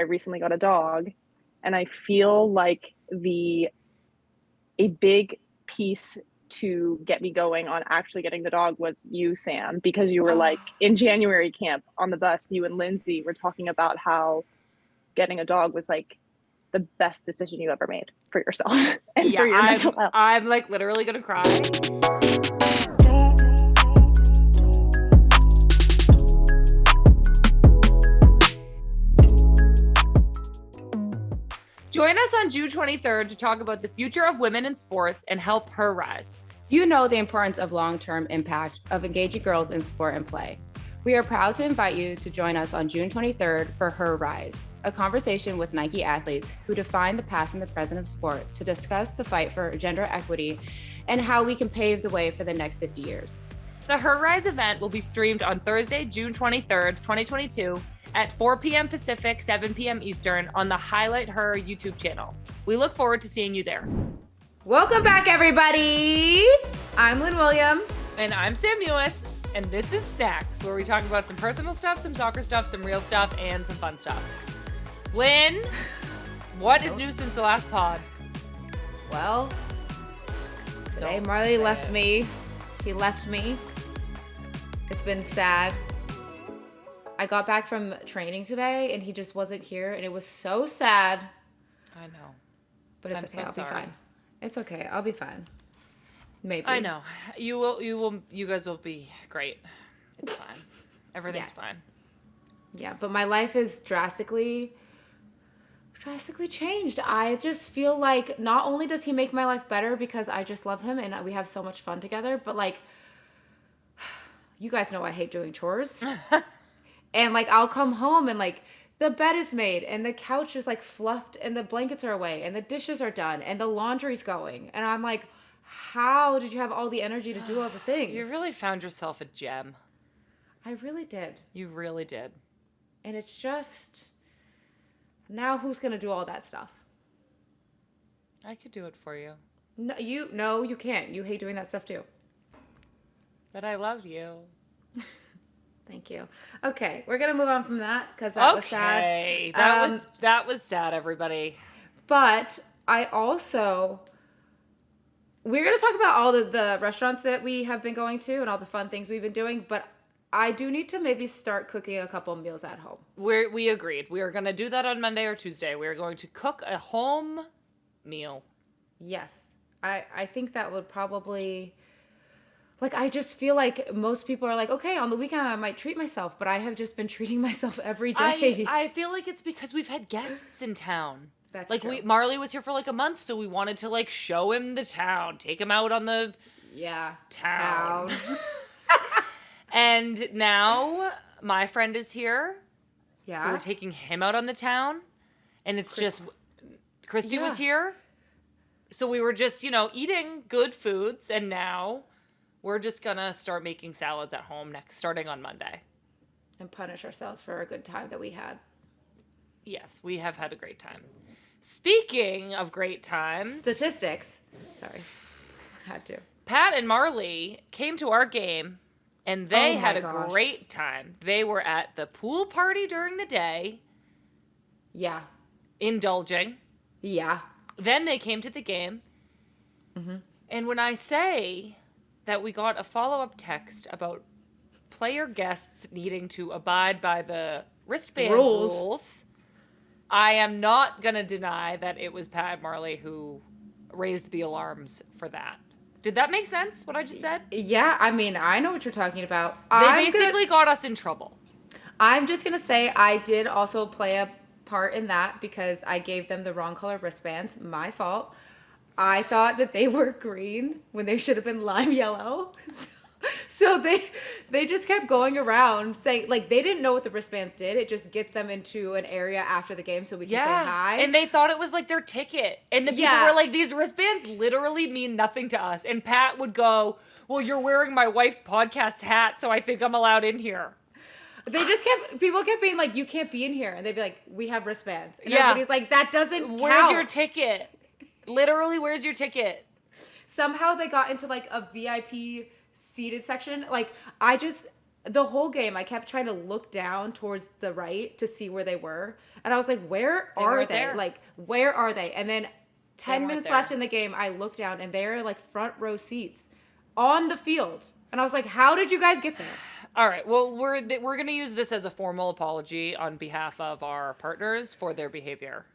I recently got a dog, and I feel like a big piece to get me going on actually getting the dog was you, Sam, because you were like in January camp on the bus, you and Lindsay were talking about how getting a dog was like the best decision you ever made for yourself and for your mental health. I'm like literally gonna cry. Join us on June 23rd to talk about the future of women in sports and help her rise. You know the importance of long-term impact of engaging girls in sport and play. We are proud to invite you to join us on June 23rd for Her Rise, a conversation with Nike athletes who define the past and the present of sport to discuss the fight for gender equity and how we can pave the way for the next 50 years. The Her Rise event will be streamed on Thursday, June 23rd, 2022 at 4 p.m. Pacific, 7 p.m. Eastern on the Highlight Her YouTube channel. We look forward to seeing you there. Welcome back, everybody. I'm Lynn Williams. And I'm Sam Mewis, and this is Snacks, where we talk about some personal stuff, some soccer stuff, some real stuff, and some fun stuff. Lynn, what is new since the last pod? Well, today Marley left me. He left me. It's been sad. I got back from training today and he just wasn't here and it was so sad. I know. But it's okay. I'll be fine. It's okay. I'll be fine. Maybe. I know. You guys will be great. It's fine. Everything's fine. Yeah, but my life is drastically changed. I just feel like not only does he make my life better because I just love him and we have so much fun together, but like, you guys know I hate doing chores. And like, I'll come home and like, the bed is made and the couch is like fluffed and the blankets are away and the dishes are done and the laundry's going. And I'm like, how did you have all the energy to do all the things? You really found yourself a gem. I really did. You really did. And it's just, now who's going to do all that stuff? I could do it for you. No, you can't. You hate doing that stuff too. But I love you. Thank you. Okay, we're gonna move on from that because that was sad. Okay, that was sad, everybody. But we're gonna talk about all the restaurants that we have been going to and all the fun things we've been doing. But I do need to maybe start cooking a couple meals at home. We agreed. We are gonna do that on Monday or Tuesday. We are going to cook a home meal. Yes, I think that would probably. Like, I just feel like most people are like, okay, on the weekend I might treat myself, but I have just been treating myself every day. I feel like it's because we've had guests in town. That's like true. Marley was here for like a month, so we wanted to like show him the town, take him out on the town. And now my friend is here. Yeah. So we're taking him out on the town. And it's Christy was here. So we were just, eating good foods, and now we're just gonna start making salads at home starting on Monday. And punish ourselves for a good time that we had. Yes, we have had a great time. Speaking of great times. Statistics. Sorry. Had to. Pat and Marley came to our game and they had a great time. They were at the pool party during the day. Yeah. Indulging. Yeah. Then they came to the game. Mm-hmm. And when I say that we got a follow-up text about player guests needing to abide by the wristband rules, I am not going to deny that it was Pat Marley who raised the alarms for that. Did that make sense, what I just said? Yeah, I mean, I know what you're talking about. They basically got us in trouble. I'm just going to say I did also play a part in that because I gave them the wrong color wristbands. My fault. I thought that they were green when they should have been lime yellow. So they just kept going around saying, like, they didn't know what the wristbands did. It just gets them into an area after the game so we can say hi. And they thought it was like their ticket. And the people were like, these wristbands literally mean nothing to us. And Pat would go, well, you're wearing my wife's podcast hat, so I think I'm allowed in here. People kept being like, you can't be in here. And they'd be like, we have wristbands. And everybody's like, that doesn't count. Where's your ticket? Literally, where's your ticket? Somehow they got into like a VIP seated section. Like, the whole game, I kept trying to look down towards the right to see where they were. And I was like, where are they? there. Like, where are they? And then 10 weren't minutes there. left in the game, I looked down and they're like front row seats on the field. And I was like, how did you guys get there? All right. Well, we're going to use this as a formal apology on behalf of our partners for their behavior.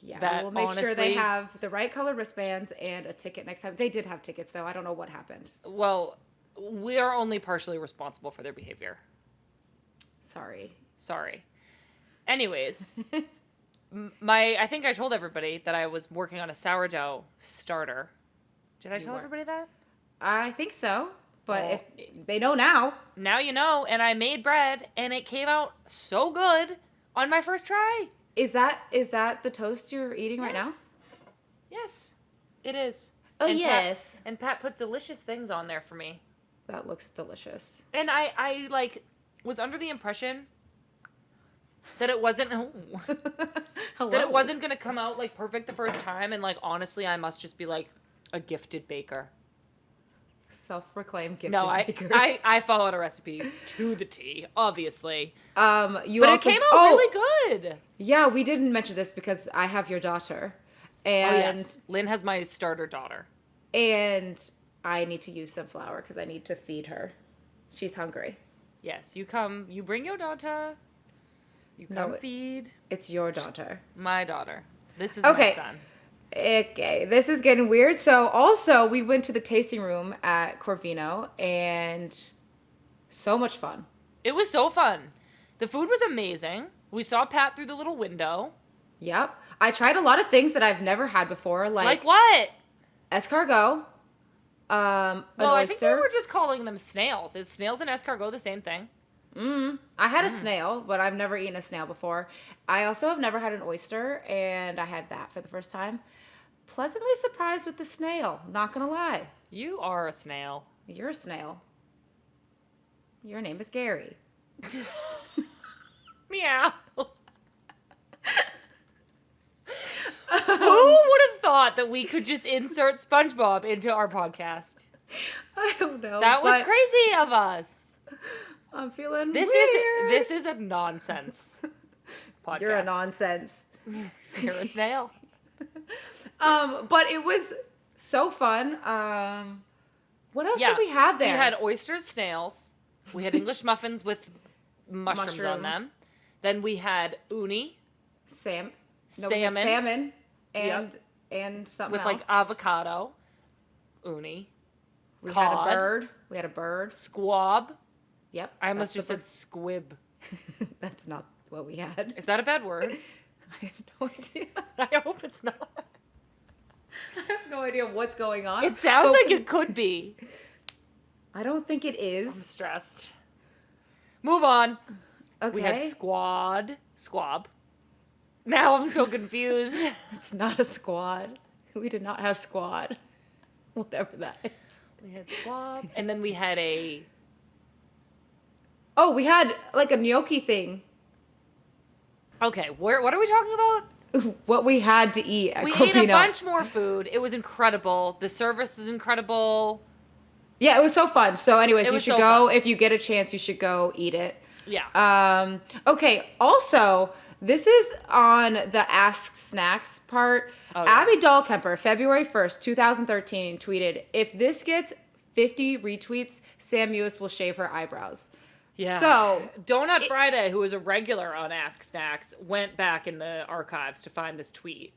Yeah, That we'll make sure they honestly- have the right color wristbands and a ticket next time. They did have tickets, though. I don't know what happened. Well, we are only partially responsible for their behavior. Sorry. Anyways, I think I told everybody that I was working on a sourdough starter. Did I tell everybody that? I think so, but Well, if they know now. Now you know, and I made bread, and it came out so good on my first try. Is that the toast you're eating right now? Yes, it is. Oh, And yes. Pat put delicious things on there for me. That looks delicious. And I like was under the impression that it wasn't Hello. that it wasn't gonna come out like perfect the first time, and like honestly, I must just be like a gifted baker. Self-proclaimed gifted No, baker. I followed a recipe to the T, obviously. But But it came out really good. Yeah, we didn't mention this because I have your daughter, and Oh yes, Lynn has my starter daughter. and I need to use some flour because I need to feed her. She's hungry. Yes, you bring your daughter. You No, come feed It's your daughter. my daughter. This is Okay. my son. Okay, this is getting weird. So also, we went to the tasting room at Corvino, and so much fun. It was so fun. The food was amazing. We saw Pat through the little window. Yep. I tried a lot of things that I've never had before, Like what? escargot, an Well, I think we oyster. were just calling them snails. Is snails and escargot the same thing? I had a snail, but I've never eaten a snail before. I also have never had an oyster, and I had that for the first time. Pleasantly surprised with the snail, not gonna lie. You are a snail. You're a snail. Your name is Gary. Meow. Who would have thought that we could just insert SpongeBob into our podcast? I don't know. That was but crazy of us. I'm feeling This weird. is a nonsense podcast. You're a nonsense. You're a snail. But it was so fun. What else did we have there? We had oysters, snails. We had English muffins with mushrooms on them. Mushrooms. Then we had uni salmon Yep. and something with else. like avocado. Uni. we cod. had a bird. We had a bird. Squab. Yep. I almost that's just said squib. That's not what we had. Is that a bad word? I have no idea. I hope it's not. I have no idea what's going on. It sounds But like it could be. I don't think it I'm is. stressed. Move on. Okay. We had squab. Now I'm so confused. It's not a squad. We did not have squad. Whatever that is. We had squab. And then we had Oh, we had like a gnocchi thing. Okay, what are we talking about? What we had to eat at We Corvino. ate a bunch more food. It was incredible. The service was incredible. Yeah, it was so fun. So anyways, It you was should so go. fun. If you get a chance, you should go eat it. Yeah. Okay, also, this is on the AskSnacks part. Oh, yeah. Abby Dahlkemper, February 1st, 2013, tweeted, if this gets 50 retweets, Sam Mewis will shave her eyebrows. Yeah. So, Donut Friday, who is a regular on AskSnacks, went back in the archives to find this tweet.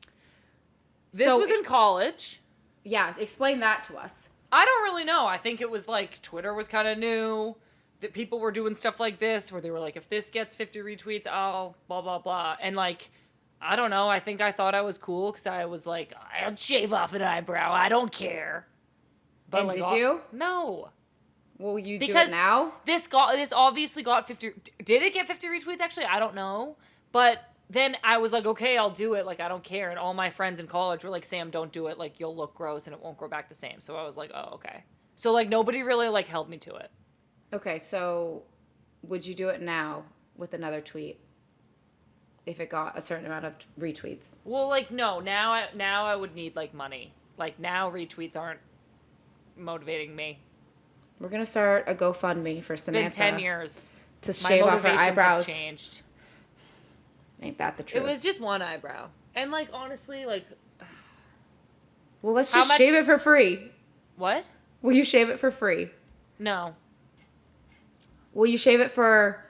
This So was in college. yeah, explain that to us. I don't really know. I think it was like Twitter was kind of new. That people were doing stuff like this where they were like, if this gets 50 retweets, I'll blah, blah, blah. And like, I don't know. I think I thought I was cool because I was like, I'll shave off an eyebrow. I don't care. But And like, did you? No. Will you do Because it now? This obviously got 50. Did it get 50 retweets? Actually, I don't know. But then I was like, okay, I'll do it. Like, I don't care. And all my friends in college were like, Sam, don't do it. Like, you'll look gross and it won't grow back the same. So I was like, oh, okay. So like, nobody really like held me to it. Okay, so would you do it now with another tweet if it got a certain amount of retweets? Well, like, no. Now I would need like money. Like, now retweets aren't motivating me. We're going to start a GoFundMe for Samantha. It's been 10 years. To shave off her eyebrows. Have changed. Ain't that the truth? It was just one eyebrow. And, like, honestly, like... Well, let's just shave it for free. What? Will you shave it for free? No. Will you shave it for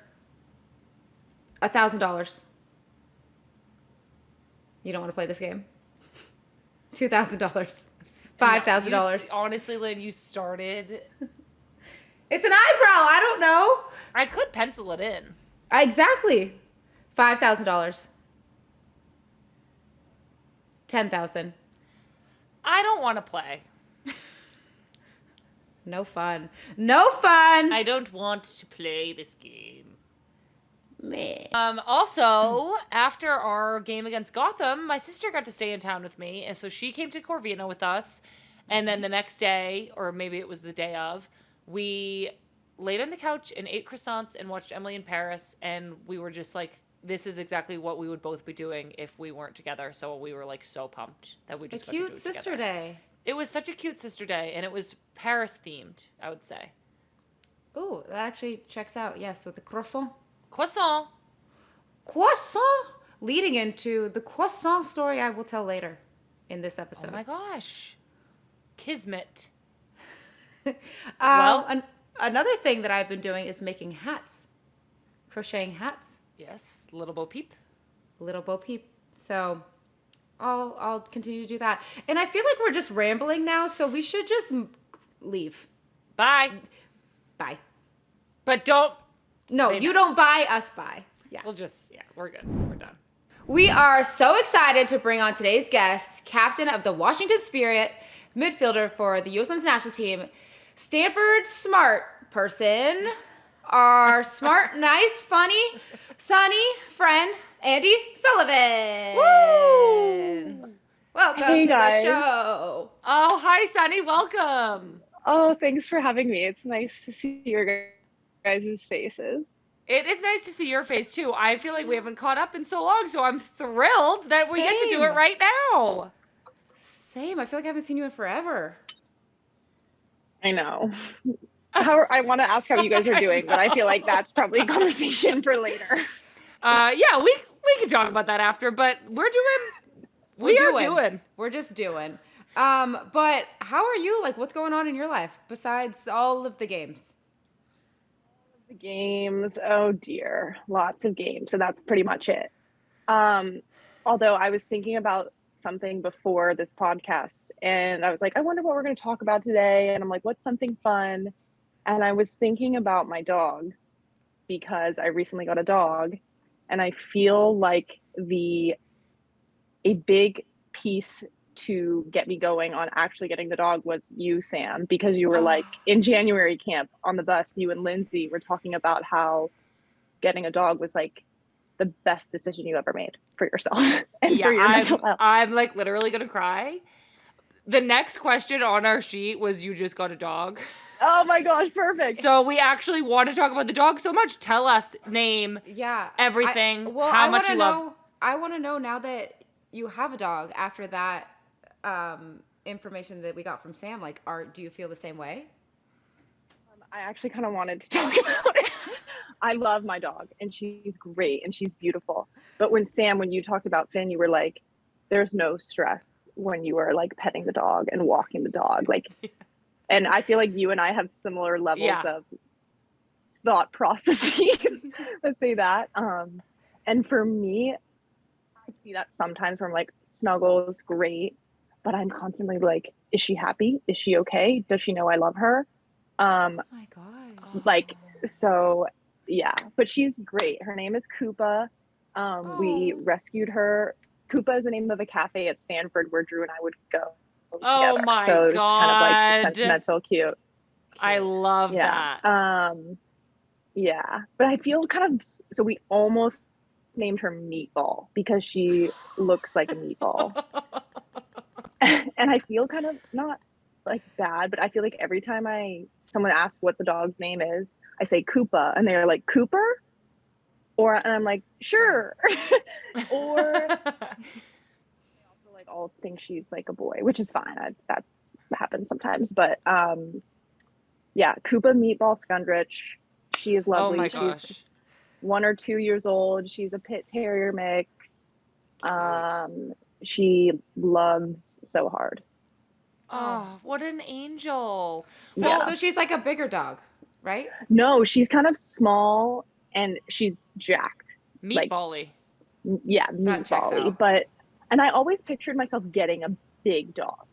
$1,000? You don't want to play this game? $2,000. $5,000. Honestly, Lynn, you started... It's an eyebrow. I don't know. I could pencil it in. Exactly. $5,000. $10,000. I don't want to play. No fun. No fun. I don't want to play this game. Meh. Also, after our game against Gotham, my sister got to stay in town with me, and so she came to Corvina with us. And then the next day, or maybe it was the day of, we laid on the couch and ate croissants and watched Emily in Paris, and we were just like, this is exactly what we would both be doing if we weren't together. So we were like so pumped that we just got to do it together. A cute sister day. It was such a cute sister day, and it was Paris themed, I would say. Oh, that actually checks out. Yes, with the croissant. Croissant. Croissant. Leading into the croissant story I will tell later in this episode. Oh my gosh. Kismet. Another thing that I've been doing is making hats. Crocheting hats. Yes, Little Bo Peep. Little Bo Peep. So I'll continue to do that. And I feel like we're just rambling now, so we should just leave. Bye. Bye. But don't. No, you don't buy, us buy. Yeah. We're good. We're done. We are so excited to bring on today's guest, captain of the Washington Spirit, midfielder for the USWNT national team, Stanford smart person, our smart, nice, funny, sunny friend, Andi Sullivan. Woo! Welcome to the show. Oh, hi, Sunny. Welcome. Oh, thanks for having me. It's nice to see your guys' faces. It is nice to see your face, too. I feel like we haven't caught up in so long, so I'm thrilled that we get to do it right now. Same. I feel like I haven't seen you in forever. I know. I want to ask how you guys are doing, but I feel like that's probably a conversation for later. Yeah, we can talk about that after, but we're doing. We're just doing. But how are you? Like, what's going on in your life besides all of the games? The games, oh dear, lots of games. So that's pretty much it. Although I was thinking about something before this podcast, and I was like, I wonder what we're going to talk about today. And I'm like, what's something fun? And I was thinking about my dog, because I recently got a dog, and I feel like a big piece to get me going on actually getting the dog was you, Sam, because you were like in January camp on the bus, you and Lindsay were talking about how getting a dog was like the best decision you ever made for yourself and for your mental health. I'm like literally gonna cry. The next question on our sheet was, you just got a dog. Oh my gosh, perfect. So we actually want to talk about the dog so much. Tell us, name, everything, how much you love. I want to know now that you have a dog after that information that we got from Sam. Like, do you feel the same way? I actually kind of wanted to talk about it. I love my dog, and she's great, and she's beautiful. But when you talked about Finn, you were like, there's no stress when you are like petting the dog and walking the dog. Like, and I feel like you and I have similar levels of thought processes. Let's say that. And for me, I see that sometimes where I'm like, snuggles, great. But I'm constantly like, is she happy? Is she okay? Does she know I love her? Oh my God. Like, so yeah, but she's great. Her name is Koopa. We rescued her. Koopa is the name of a cafe at Stanford where Drew and I would go together. Oh my so it's God. kind of like sentimental, cute. I love that. Yeah, but I feel kind of, so we almost named her Meatball because she looks like a meatball. And I feel kind of not like bad, but I feel like every time someone asks what the dog's name is, I say Koopa, and they're like, Cooper? And I'm like, sure. Or they also like all think she's like a boy, which is fine. That happens sometimes. But Yeah, Koopa Meatball Skundrich. She is lovely. Oh my gosh. She's 1 or 2 years old. She's a pit terrier mix. She loves so hard. Oh, what an angel. So she's like a bigger dog, right? No, she's kind of small and she's jacked. Meatball-y. Yeah, That checks meatball-y. out. And I always pictured myself getting a big dog.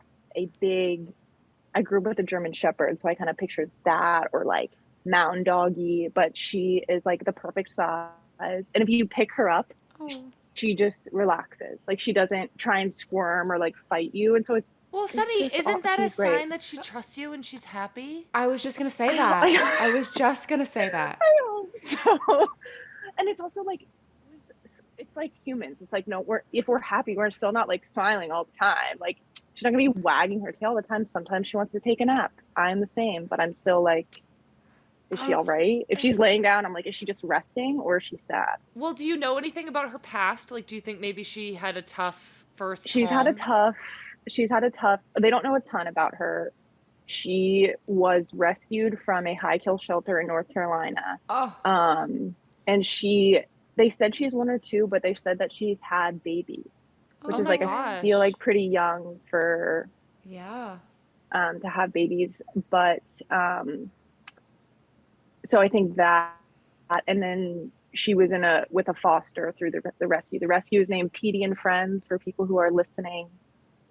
I grew up with a German Shepherd, so I kind of pictured that, or like mountain doggy, but she is like the perfect size. And if you pick her up, she just relaxes. Like she doesn't try and squirm or like fight you. And so well, Sunny, isn't that a great. sign that she trusts you and she's happy? I was just going to say that. I was just going to say that. I hope so. And it's also like, it's like humans. It's like, no, if we're happy, we're still not like smiling all the time. Like she's not gonna be wagging her tail all the time. Sometimes she wants to take a nap. I'm the same, but I'm still like, is she all right? If she's laying down, I'm like, is she just resting or is she sad? Well, do you know anything about her past? Like, do you think maybe she had a tough first She's home? had a tough, they don't know a ton about her. She was rescued from a high kill shelter in North Carolina. And they said she's 1 or 2, but they said that she's had babies, which is like, I feel like pretty young for, to have babies. But, so I think that, and then she was with a foster through the rescue. The rescue is named Petey and Friends for people who are listening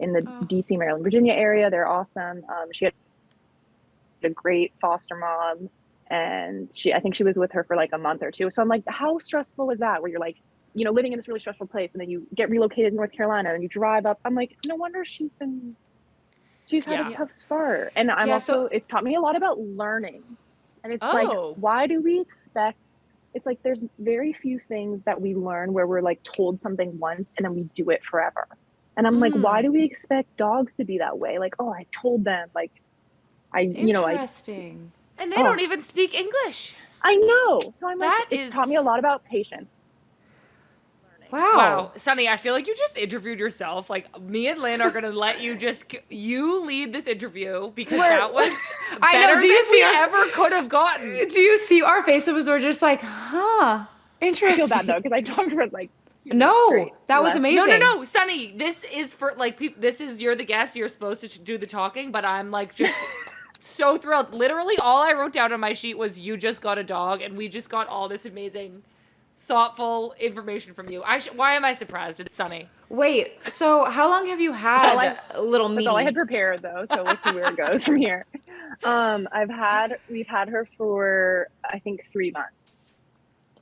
in the DC, Maryland, Virginia area. They're awesome. She had a great foster mom. And I think she was with her for like a month or 2. So I'm like, how stressful is that? Where you're like, living in this really stressful place and then you get relocated to North Carolina and you drive up. I'm like, no wonder she's had a tough start. And I'm it's taught me a lot about learning. And it's like, why do we expect, it's like, there's very few things that we learn where we're like told something once and then we do it forever. And I'm like, why do we expect dogs to be that way? Like, I told them, like, Interesting. And they don't even speak English. I know. So I'm like, it's taught me a lot about patience. Wow. Sunny, I feel like you just interviewed yourself. Like, me and Lynn are going to let you lead this interview because that was better than we ever could have gotten. Do you see our faces? We're just like, interesting. I feel bad though, because I talked for like that was amazing. No, Sunny, this is for like, you're the guest. You're supposed to do the talking, but I'm like just... so thrilled. Literally all I wrote down on my sheet was you just got a dog and we just got all this amazing thoughtful information from you. Why am I surprised? It's Sunny. Wait, so how long have you had Little Meaty? That's all I had prepared though, so we'll see where it goes from here. We've had her for I think 3 months.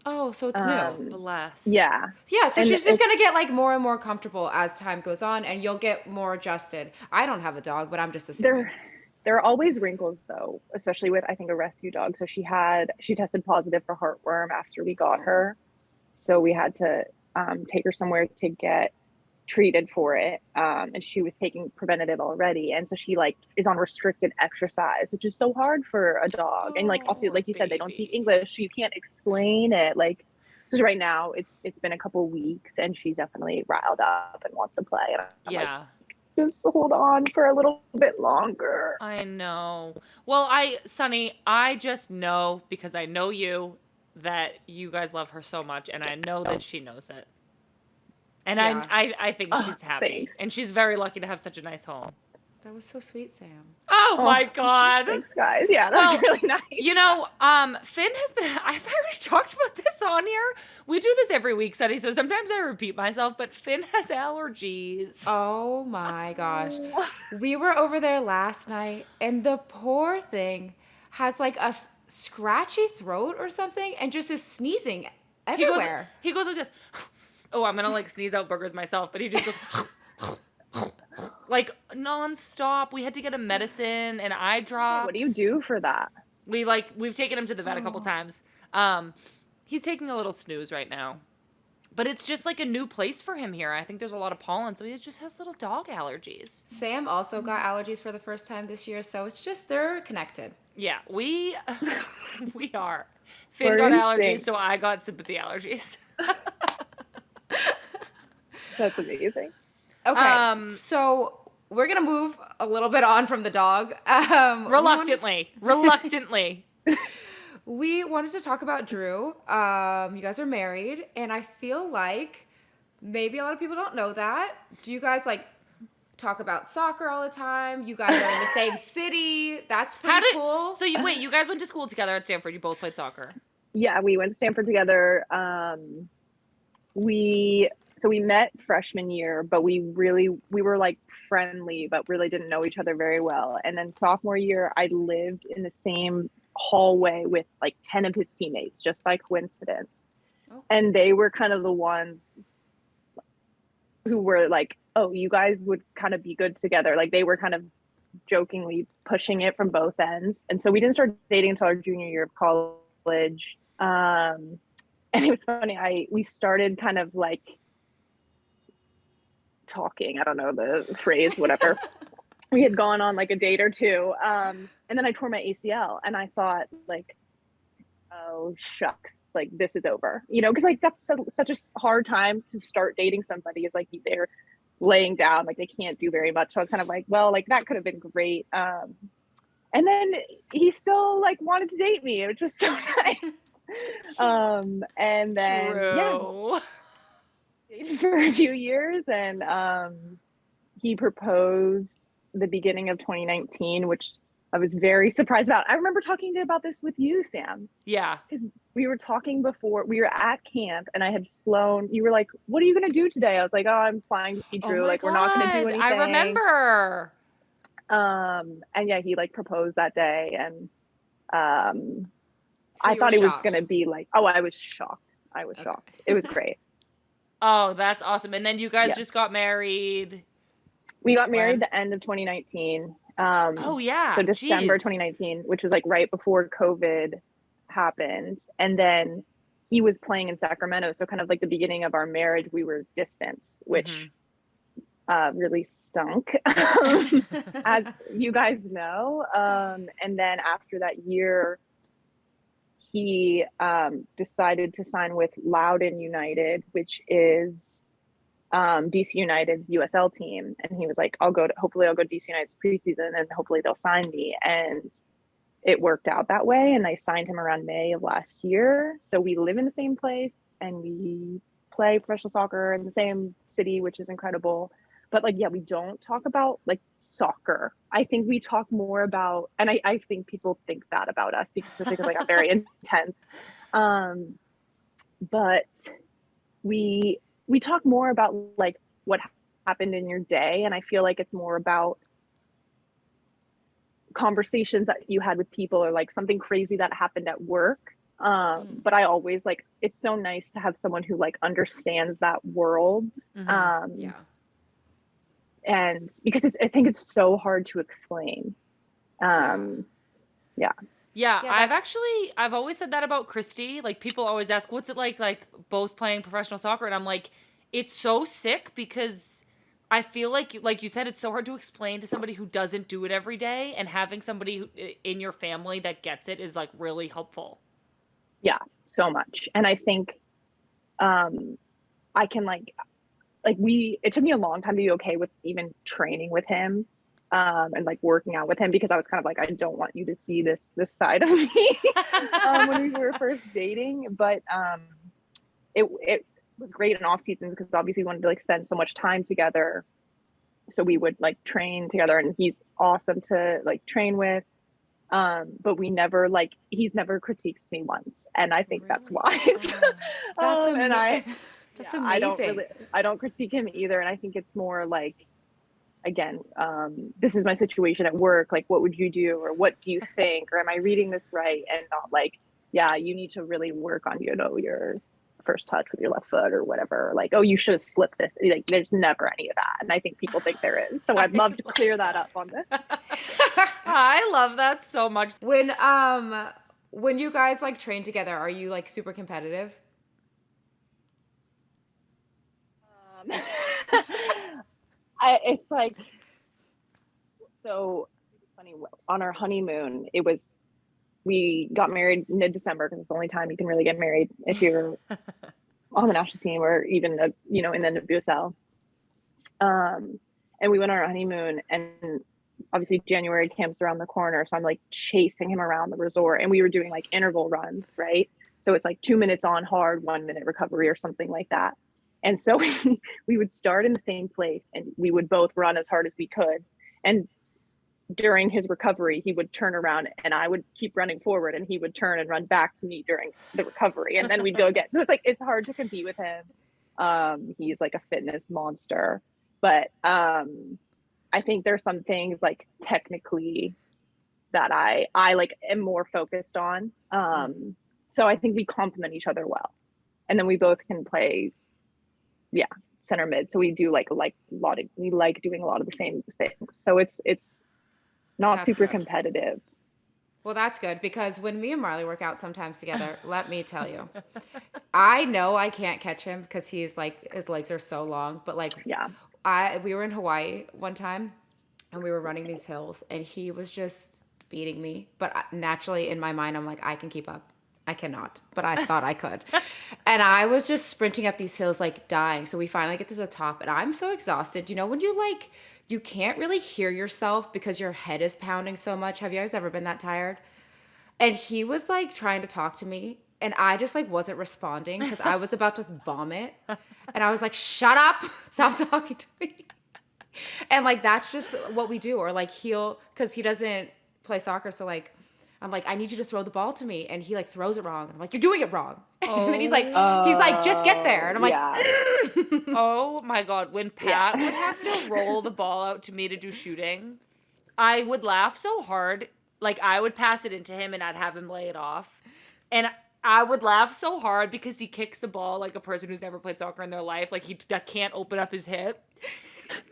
Oh, so it's new. Bless. Yeah. Yeah, so she's just going to get like more and more comfortable as time goes on and you'll get more adjusted. I don't have a dog, but I'm just assuming. There are always wrinkles though, especially with, I think, a rescue dog. So she tested positive for heartworm after we got her. So we had to take her somewhere to get treated for it. And she was taking preventative already. And so she like is on restricted exercise, which is so hard for a dog. And like, also, like you said, they don't speak English. So you can't explain it. Like, so right now it's been a couple weeks and she's definitely riled up and wants to play. And I'm like, just hold on for a little bit longer. I know. Well, Sunny, I just know because I know you that you guys love her so much, and I know that she knows it. And I think she's happy, thanks. and she's very lucky to have such a nice home. That was so sweet, Sam. Oh my God. Thanks, guys. Yeah, that's really nice. You know, Finn has been, I've already talked about this on here. We do this every week, Sunny, so sometimes I repeat myself, but Finn has allergies. Oh my gosh. We were over there last night, and the poor thing has like a scratchy throat or something, and just is sneezing everywhere. He goes like this. Oh, I'm going to like sneeze out boogers myself, but he just goes... like nonstop. We had to get him medicine and eye drops. What do you do for that? We've taken him to the vet a couple times. He's taking a little snooze right now, but it's just like a new place for him here. I think there's a lot of pollen, so he just has little dog allergies. Sam also got allergies for the first time this year, so it's just they're connected. Yeah, we are. Finn got allergies, so I got sympathy allergies. That's amazing. Okay, so we're going to move a little bit on from the dog. Reluctantly. We wanted to talk about Drew. You guys are married, and I feel like maybe a lot of people don't know that. Do you guys like talk about soccer all the time? You guys are in the same city. That's pretty cool. So you guys went to school together at Stanford. You both played soccer. Yeah, we went to Stanford together. We met freshman year, but we were like friendly, but really didn't know each other very well. And then sophomore year, I lived in the same hallway with like 10 of his teammates, just by coincidence. Oh. And they were kind of the ones who were like, oh, you guys would kind of be good together. Like they were kind of jokingly pushing it from both ends. And so we didn't start dating until our junior year of college. And it was funny. We started kind of like talking, I don't know the phrase, whatever. We had gone on like a date or two. And then I tore my ACL and I thought like, oh shucks, like this is over, you know, because like that's such a hard time to start dating somebody. Is like they're laying down, like they can't do very much. So I was kind of like, well, like that could have been great. And then he still like wanted to date me, which was so nice. And then True. Dated for a few years, and he proposed the beginning of 2019, which I was very surprised about. I remember talking about this with you, Sam. Yeah. Because we were talking before, we were at camp and I had flown. You were like, what are you going to do today? I was like, oh, I'm flying to see Drew. Like, we're not going to do anything. I remember. And yeah, he like proposed that day. And So I thought it was going to be like, oh, I was shocked. Shocked. It was great. Oh, that's awesome. And then you guys just got married. We got married the end of 2019. Oh yeah. So December 2019, which was like right before COVID happened. And then he was playing in Sacramento. So kind of like the beginning of our marriage, we were distance, which really stunk, as you guys know. And then after that year, he decided to sign with Loudoun United, which is DC United's USL team. And he was like, hopefully I'll go to DC United's preseason and hopefully they'll sign me. And it worked out that way. And I signed him around May of last year. So we live in the same place and we play professional soccer in the same city, which is incredible. But like, yeah, we don't talk about like soccer. I think we talk more about, and I think people think that about us because like I'm very intense. But we talk more about like what happened in your day. And I feel like it's more about conversations that you had with people or like something crazy that happened at work. But I always like, it's so nice to have someone who like understands that world. Yeah. And because I think it's so hard to explain. Yeah, I've always said that about Christy. Like people always ask, what's it like both playing professional soccer? And I'm like, it's so sick because I feel like you said, it's so hard to explain to somebody who doesn't do it every day, and having somebody in your family that gets it is like really helpful. Yeah, so much. And I think I can it took me a long time to be okay with even training with him and like working out with him, because I was kind of like, I don't want you to see this side of me when we were first dating. But it was great in off season because obviously we wanted to like spend so much time together. So we would like train together, and he's awesome to like train with. But he's never critiqued me once. And I think that's wise. That's amazing. I don't critique him either. And I think it's more like, again, this is my situation at work. Like, what would you do? Or what do you think? Or am I reading this right? And not like, yeah, you need to really work on, your first touch with your left foot or whatever. Like, oh, you should have slipped this. Like, there's never any of that. And I think people think there is. So I'd love to clear that up on this. I love that so much. When you guys like train together, are you like super competitive? It's like, so it's funny, on our honeymoon, we got married mid-December because it's the only time you can really get married if you're on the national team or even in the NWSL. And and we went on our honeymoon, and obviously January camp's around the corner. So I'm like chasing him around the resort, and we were doing like interval runs, right? So it's like 2 minutes on hard, 1 minute recovery or something like that. And so we would start in the same place, and we would both run as hard as we could. And during his recovery, he would turn around and I would keep running forward, and he would turn and run back to me during the recovery, and then we'd go again. So it's like, it's hard to compete with him. He's like a fitness monster, but I think there's some things like technically that I like am more focused on. So I think we complement each other well, and then we both can play, center mid. So we do like a lot of, we like doing a lot of the same things. So it's not That's super good. competitive. Well, that's good, because when me and Marley work out sometimes together, let me tell you, I know I can't catch him because he's like, his legs are so long, but like, we were in Hawaii one time and we were running these hills, and he was just beating me. But naturally in my mind, I'm like, I can keep up. I cannot, but I thought I could. And I was just sprinting up these hills, like dying. So we finally get to the top, and I'm so exhausted. You know, when you like, you can't really hear yourself because your head is pounding so much. Have you guys ever been that tired? And he was like trying to talk to me, and I just like wasn't responding because I was about to vomit. And I was like, shut up, stop talking to me. And like, that's just what we do. Or like because he doesn't play soccer. So like, I'm like, I need you to throw the ball to me. And he like throws it wrong. And I'm like, you're doing it wrong. And then he's like, just get there. And I'm like, oh my God. When Pat would have to roll the ball out to me to do shooting, I would laugh so hard. Like, I would pass it into him and I'd have him lay it off. And I would laugh so hard because he kicks the ball like a person who's never played soccer in their life. Like, he can't open up his hip.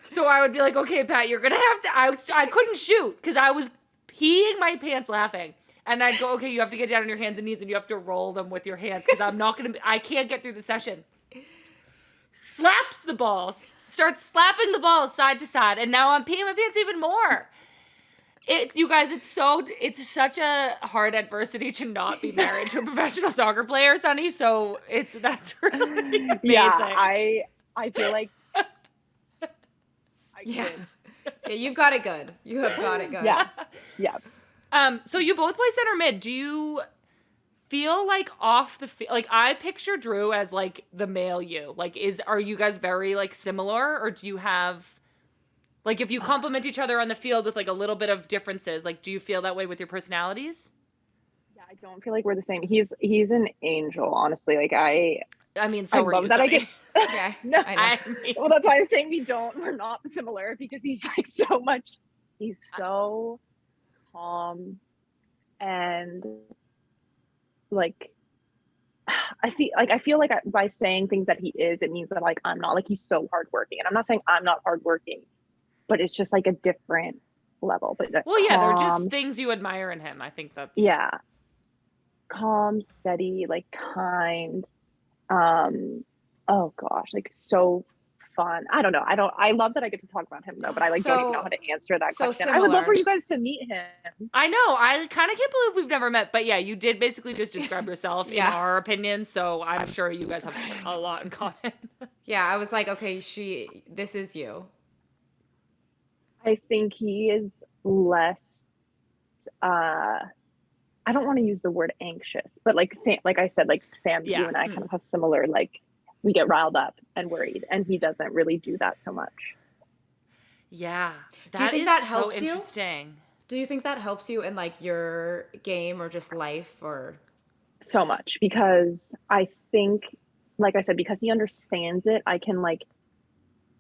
So I would be like, okay, Pat, you're going to have to, I couldn't shoot because I was peeing my pants laughing. And I'd go, okay, you have to get down on your hands and knees and you have to roll them with your hands because I can't get through the session. Slaps the balls, starts slapping the balls side to side. And now I'm peeing my pants even more. You guys, it's such a hard adversity to not be married to a professional soccer player, Sunny. So that's really amazing. Yeah, I feel like yeah, you've got it good. You have got it good. Yeah. So you both play center mid. Do you feel like off the field? Like, I picture Drew as like the male you. Like, are you guys very like similar, or do you have like, if you complement each other on the field with like a little bit of differences, like, do you feel that way with your personalities? Yeah, I don't feel like we're the same. He's an angel, honestly. Like I mean, so love that. I get. Okay. No, I know. Well, that's why I'm saying we're not similar, because he's like he's so calm, and like I feel like by saying things that he is, it means that like I'm not. Like, he's so hardworking, and I'm not saying I'm not hardworking, but it's just like a different level. But well, yeah, they're just things you admire in him. I think that's calm, steady, like kind. Oh gosh, like so fun. I don't know. I love that I get to talk about him though, but I like don't even know how to answer that question. Similar. I would love for you guys to meet him. I know. I kind of can't believe we've never met, but yeah, you did basically just describe yourself in our opinion. So I'm sure you guys have a lot in common. Yeah, I was like, okay, this is you. I think he is less, I don't want to use the word anxious, but like I said, like Sam, you and I kind of have similar, like we get riled up and worried, and he doesn't really do that so much. Yeah. Do you think that helps so interesting. Do you think that helps you in like your game or just life or? So much, because I think, like I said, because he understands it, I can like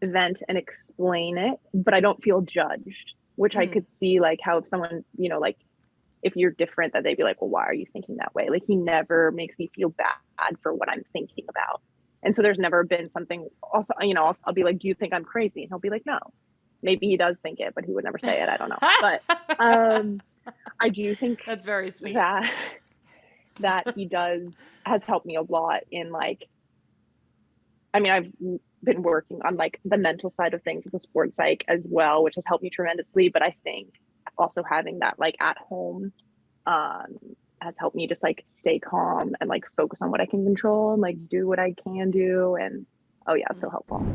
vent and explain it, but I don't feel judged, which I could see like how if someone, like if you're different, that they'd be like, well, why are you thinking that way? Like, he never makes me feel bad for what I'm thinking about. And so there's never been something also, I'll be like, do you think I'm crazy? And he'll be like, no. Maybe he does think it, but he would never say it. I don't know. But I do think that's very sweet. That he has helped me a lot in like, I mean, I've been working on like the mental side of things with the sports psych as well, which has helped me tremendously. But I think also having that like at home has helped me just like stay calm and like focus on what I can control and like do what I can do. And it's so helpful.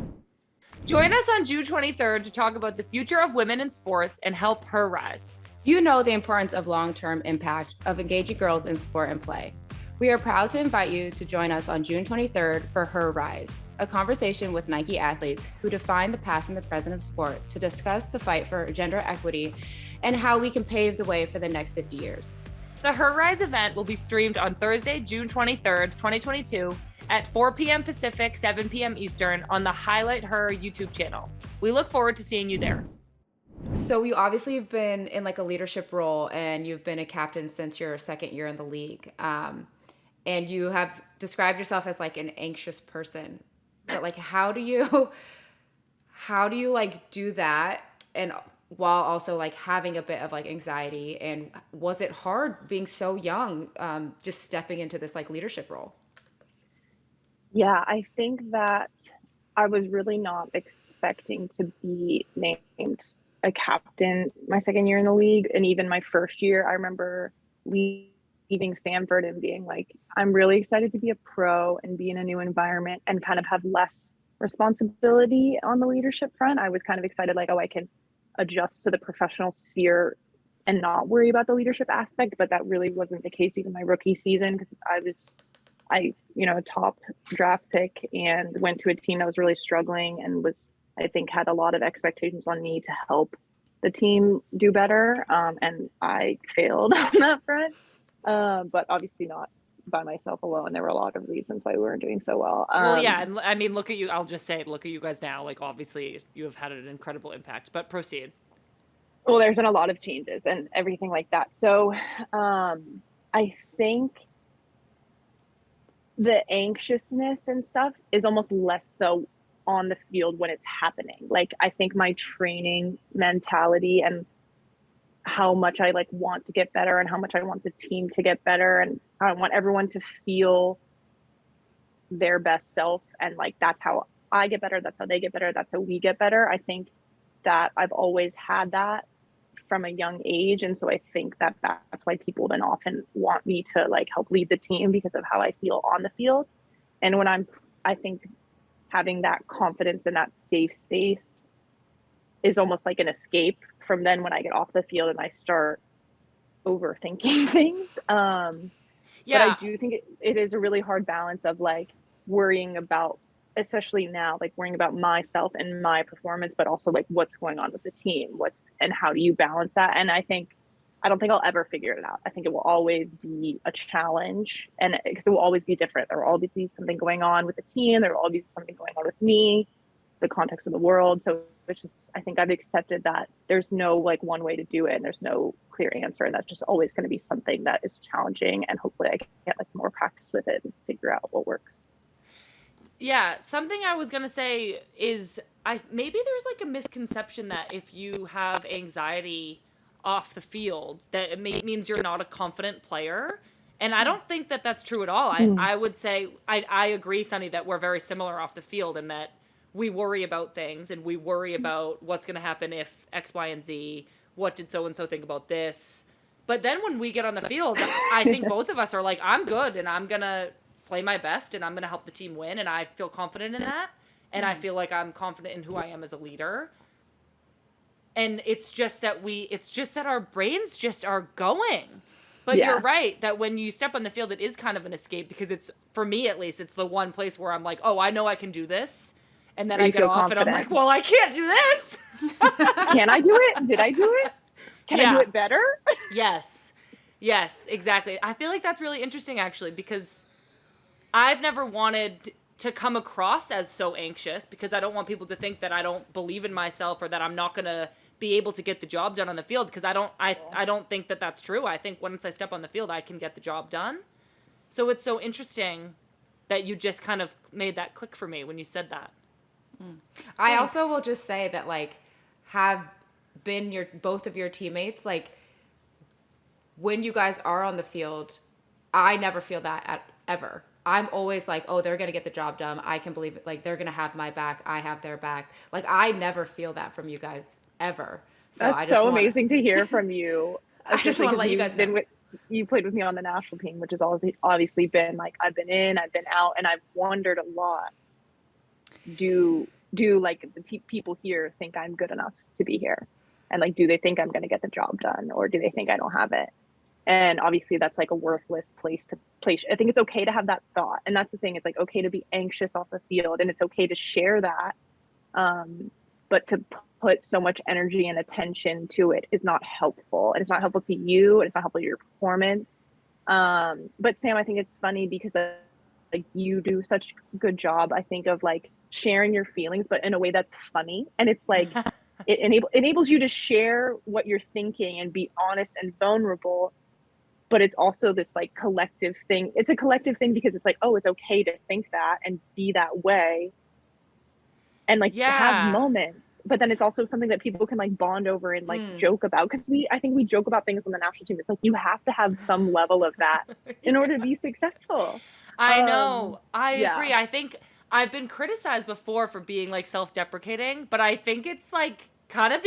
Join us on June 23rd to talk about the future of women in sports and help her rise. You know the importance of long-term impact of engaging girls in sport and play. We are proud to invite you to join us on June 23rd for Her Rise, a conversation with Nike athletes who define the past and the present of sport to discuss the fight for gender equity and how we can pave the way for the next 50 years. The Her Rise event will be streamed on Thursday, June 23rd, 2022 at 4 p.m. Pacific, 7 p.m. Eastern on the Highlight Her YouTube channel. We look forward to seeing you there. So you obviously have been in like a leadership role and you've been a captain since your second year in the league. And you have described yourself as like an anxious person, but like, how do you like do that? And while also like having a bit of like anxiety, and was it hard being so young, just stepping into this like leadership role? Yeah, I think that I was really not expecting to be named a captain my second year in the league. And even my first year, I remember leaving Stanford and being like, I'm really excited to be a pro and be in a new environment and kind of have less responsibility on the leadership front. I was kind of excited, like, oh, I can adjust to the professional sphere and not worry about the leadership aspect. But that really wasn't the case even my rookie season, because I a top draft pick and went to a team that was really struggling and I think had a lot of expectations on me to help the team do better. And I failed on that front, but obviously not by myself alone. There were a lot of reasons why we weren't doing so well. Well, yeah. And I mean, look at you. I'll just say, look at you guys now. Like, obviously you have had an incredible impact, but proceed. Well, there's been a lot of changes and everything like that. So I think the anxiousness and stuff is almost less so on the field when it's happening. Like, I think my training mentality and how much I like want to get better and how much I want the team to get better and I want everyone to feel their best self, and like that's how I get better, that's how they get better, that's how we get better. I think that I've always had that from a young age, and so I think that that's why people then often want me to like help lead the team because of how I feel on the field. And when I think having that confidence in that safe space is almost like an escape from then when I get off the field and I start overthinking things. But I do think it is a really hard balance of like worrying about, especially now, like worrying about myself and my performance, but also like what's going on with the team, and how do you balance that? And I don't think I'll ever figure it out. I think it will always be a challenge, and because it will always be different. There will always be something going on with the team. There will always be something going on with me, the context of the world. So it's just, I think I've accepted that there's no like one way to do it and there's no clear answer. And that's just always going to be something that is challenging. And hopefully I can get like more practice with it and figure out what works. Yeah, something I was going to say is maybe there's like a misconception that if you have anxiety off the field, that it means you're not a confident player. And I don't think that that's true at all. I would say, I agree, Sunny, that we're very similar off the field and that we worry about things and we worry about what's going to happen if X, Y, and Z, what did so-and-so think about this? But then when we get on the field, I think both of us are like, I'm good and I'm going to play my best and I'm going to help the team win. And I feel confident in that. And I feel like I'm confident in who I am as a leader. And it's just that our brains just are going. But You're right that when you step on the field, it is kind of an escape because it's, for me at least, it's the one place where I'm like, oh, I know I can do this. And then I get off confident. And I'm like, well, I can't do this. Can I do it? Did I do it? Can I do it better? Yes, exactly. I feel like that's really interesting, actually, because I've never wanted to come across as so anxious because I don't want people to think that I don't believe in myself or that I'm not going to be able to get the job done on the field, because I don't think that that's true. I think once I step on the field, I can get the job done. So it's so interesting that you just kind of made that click for me when you said that. I also will just say that like have been both of your teammates, like when you guys are on the field, I never feel that ever. I'm always like, oh, they're going to get the job done. I can believe it. Like they're going to have my back. I have their back. Like I never feel that from you guys ever. So That's so amazing to hear from you. I just want to let you guys know. You played with me on the national team, which has obviously been like, I've been in, I've been out, and I've wondered a lot. Do do like the people here think I'm good enough to be here? And like, do they think I'm going to get the job done, or do they think I don't have it? And obviously that's like a worthless place to place. I think it's okay to have that thought. And that's the thing. It's like, okay to be anxious off the field, and it's okay to share that. But to put so much energy and attention to it is not helpful. And it's not helpful to you. And it's not helpful to your performance. But Sam, I think it's funny because like you do such a good job, I think, of like sharing your feelings, but in a way that's funny. And it's like, it enables you to share what you're thinking and be honest and vulnerable. But it's also this like collective thing. It's a collective thing because it's like, oh, it's okay to think that and be that way. And like have moments, but then it's also something that people can like bond over and like joke about. Cause I think we joke about things on the national team. It's like, you have to have some level of that in order to be successful. I know. I agree. I think I've been criticized before for being like self-deprecating, but I think it's like kind of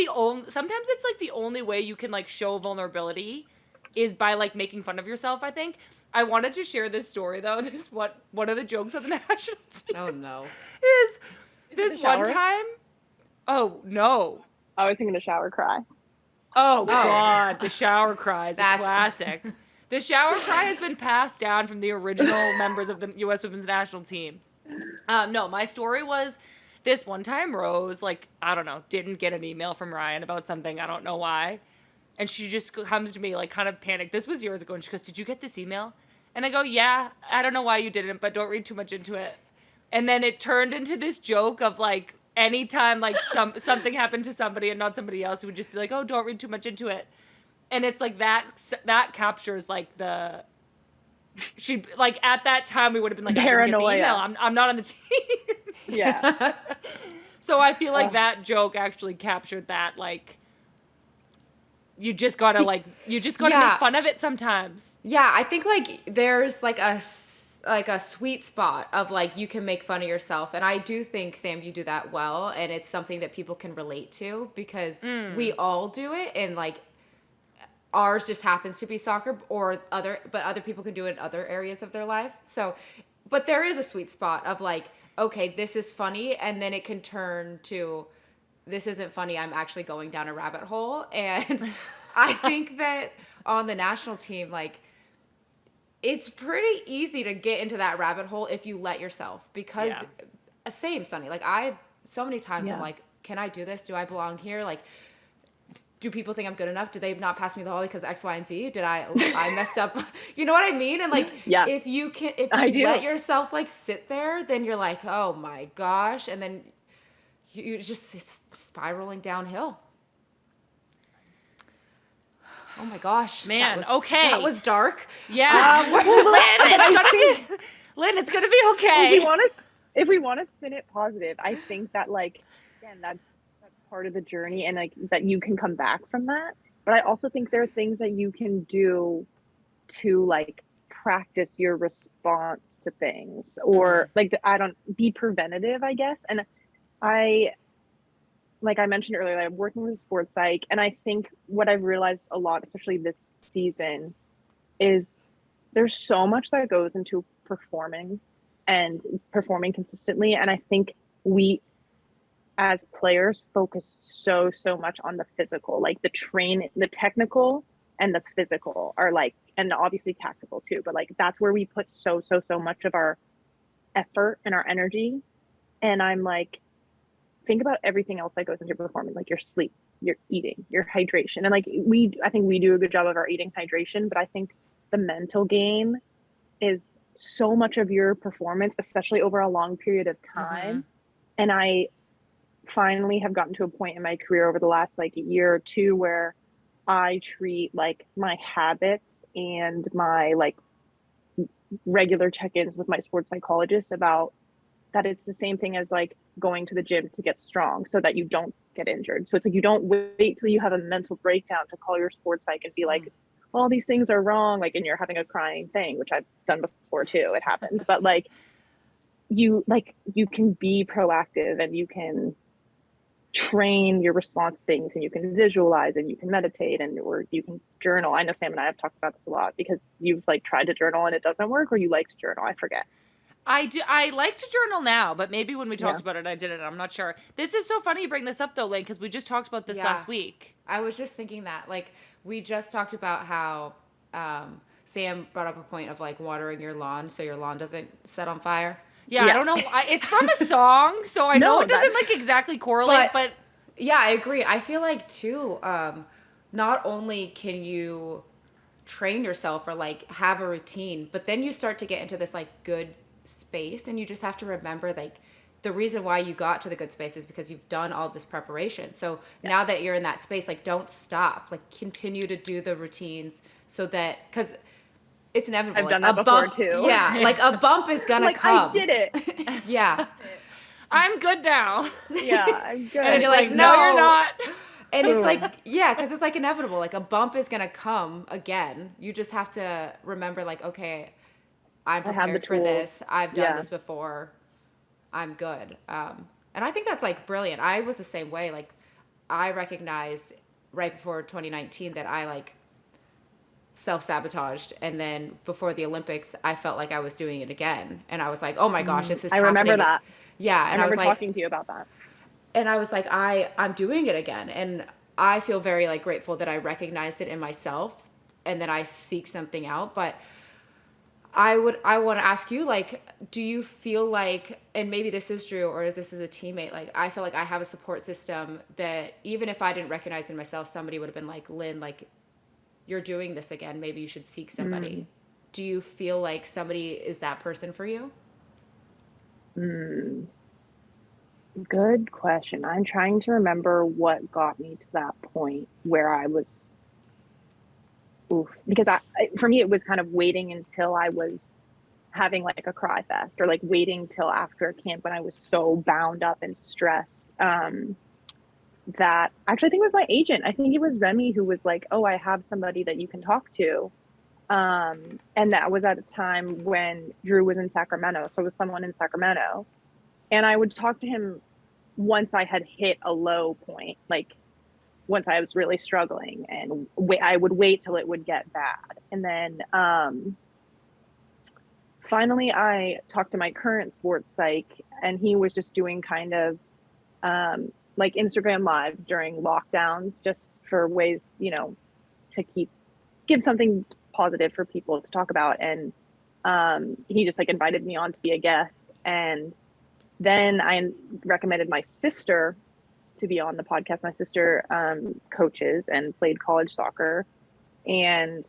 sometimes it's like the only way you can like show vulnerability is by like making fun of yourself, I think. I wanted to share this story though. One of the jokes of the national team. Oh no. Is this one time? Oh no. I was thinking the shower cry. Oh God, the shower cry is a classic. The shower cry has been passed down from the original members of the U.S. Women's National Team. No, my story was this one time Rose, like, I don't know, didn't get an email from Ryan about something. I don't know why. And she just comes to me, like, kind of panicked. This was years ago. And she goes, did you get this email? And I go, yeah, I don't know why you didn't, but don't read too much into it. And then it turned into this joke of, like, anytime, like, something happened to somebody and not somebody else, we would just be like, oh, don't read too much into it. And it's like that captures like she like at that time we would have been like, I didn't get the email. I'm not on the team. Yeah. So I feel like that joke actually captured that, like, you just gotta make fun of it sometimes. Yeah, I think like there's like a sweet spot of like you can make fun of yourself, and I do think, Sam, you do that well, and it's something that people can relate to because we all do it, and like ours just happens to be soccer but other people can do it in other areas of their life. So, but there is a sweet spot of like, okay, this is funny. And then it can turn to, this isn't funny. I'm actually going down a rabbit hole. And I think that on the national team, like, it's pretty easy to get into that rabbit hole if you let yourself, because same, Sunny, like so many times I'm like, can I do this? Do I belong here? Like, do people think I'm good enough? Did they not pass me the Holly because X, Y, and Z? Did I messed up? You know what I mean? And like, if you let yourself like sit there, then you're like, oh my gosh. And then it's spiraling downhill. Oh my gosh. Man, that was dark. Yeah. Lynn, it's gonna be okay. If we want to spin it positive, I think that like, again, that's part of the journey, and like that you can come back from that. But I also think there are things that you can do to like practice your response to things, or like be preventative, I guess. And like I mentioned earlier, I'm working with a sports psych, and I think what I've realized a lot, especially this season, is there's so much that goes into performing consistently. And I think we as players focus so much on the physical, like the technical and the physical are like, and obviously tactical too, but like that's where we put so much of our effort and our energy. And I'm like, think about everything else that goes into performing, like your sleep, your eating, your hydration. And like I think we do a good job of our eating, hydration, but I think the mental game is so much of your performance, especially over a long period of time. And I finally have gotten to a point in my career over the last like year or two where I treat like my habits and my like regular check-ins with my sports psychologist about that it's the same thing as like going to the gym to get strong so that you don't get injured. So it's like you don't wait till you have a mental breakdown to call your sports psych and be like, all these things are wrong, like, and you're having a crying thing, which I've done before too. It happens. But like you can be proactive, and you can train your response to things, and you can visualize, and you can meditate, or you can journal. I know Sam and I have talked about this a lot because you've like tried to journal and it doesn't work, or you like to journal. I forget. I like to journal now, but maybe when we talked about it, I didn't. I'm not sure. This is so funny you bring this up, though, Lynn, because we just talked about this last week. I was just thinking that. Like, we just talked about how Sam brought up a point of, like, watering your lawn so your lawn doesn't set on fire. Yeah, I don't know. It's from a song, so I know it doesn't, like, exactly correlate, but... Yeah, I agree. I feel like, too, not only can you train yourself or, like, have a routine, but then you start to get into this, like, good space, and you just have to remember, like, the reason why you got to the good space is because you've done all this preparation. So now that you're in that space, like, don't stop, like, continue to do the routines so that, because it's inevitable. I've done that before too. Yeah, like a bump is gonna like, come. I did it. Yeah. I'm good now. Yeah, I'm good. And you're like, no, you're not. And it's like, yeah, because it's like inevitable. Like, a bump is gonna come again. You just have to remember, like, okay, I'm prepared for this. I've done this before. I'm good. And I think that's, like, brilliant. I was the same way. Like, I recognized right before 2019 that I, like, self-sabotaged, and then before the Olympics I felt like I was doing it again, and I was like, oh my gosh, this is happening. remember that. Yeah, and I remember was like, talking to you about that. And I was like, I'm doing it again, and I feel very, like, grateful that I recognized it in myself and that I seek something out. But I want to ask you, like, do you feel like, and maybe this is Drew or this is a teammate, like, I feel like I have a support system that even if I didn't recognize in myself, somebody would have been like, Lynn, like, you're doing this again. Maybe you should seek somebody. Do you feel like somebody is that person for you? Good question. I'm trying to remember what got me to that point where I was, because for me, it was kind of waiting until I was having, like, a cry fest, or, like, waiting till after camp when I was so bound up and stressed. That actually, I think it was my agent. I think it was Remy who was like, oh, I have somebody that you can talk to. And that was at a time when Drew was in Sacramento. So it was someone in Sacramento. And I would talk to him once I had hit a low point, like once I was really struggling, and I would wait till it would get bad. And then finally I talked to my current sports psych, and he was just doing kind of like Instagram lives during lockdowns, just for ways, you know, to give something positive for people to talk about. And he just, like, invited me on to be a guest. And then I recommended my sister to be on the podcast. My sister coaches and played college soccer. And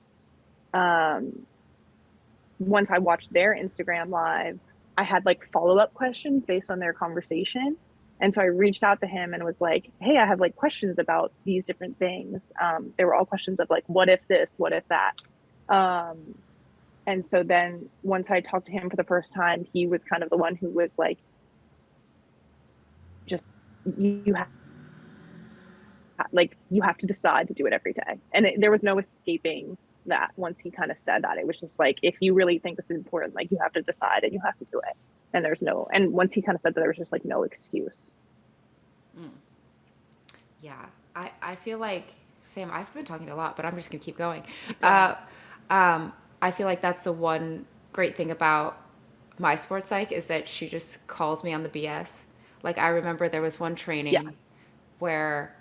once I watched their Instagram live, I had, like, follow-up questions based on their conversation. And so I reached out to him and was like, hey, I have, like, questions about these different things. They were all questions of, like, what if this, what if that? And so then once I talked to him for the first time, he was kind of the one who was like, just, you have to decide to do it every day. And there was no escaping that. Once he kind of said that, it was just like, if you really think this is important, like, you have to decide and you have to do it. And and once he kind of said that, there was just, like, no excuse. Yeah. I feel like, Sam, I've been talking a lot, but I'm just going to keep going. I feel like that's the one great thing about my sports psych, is that she just calls me on the BS. Like, I remember there was one training where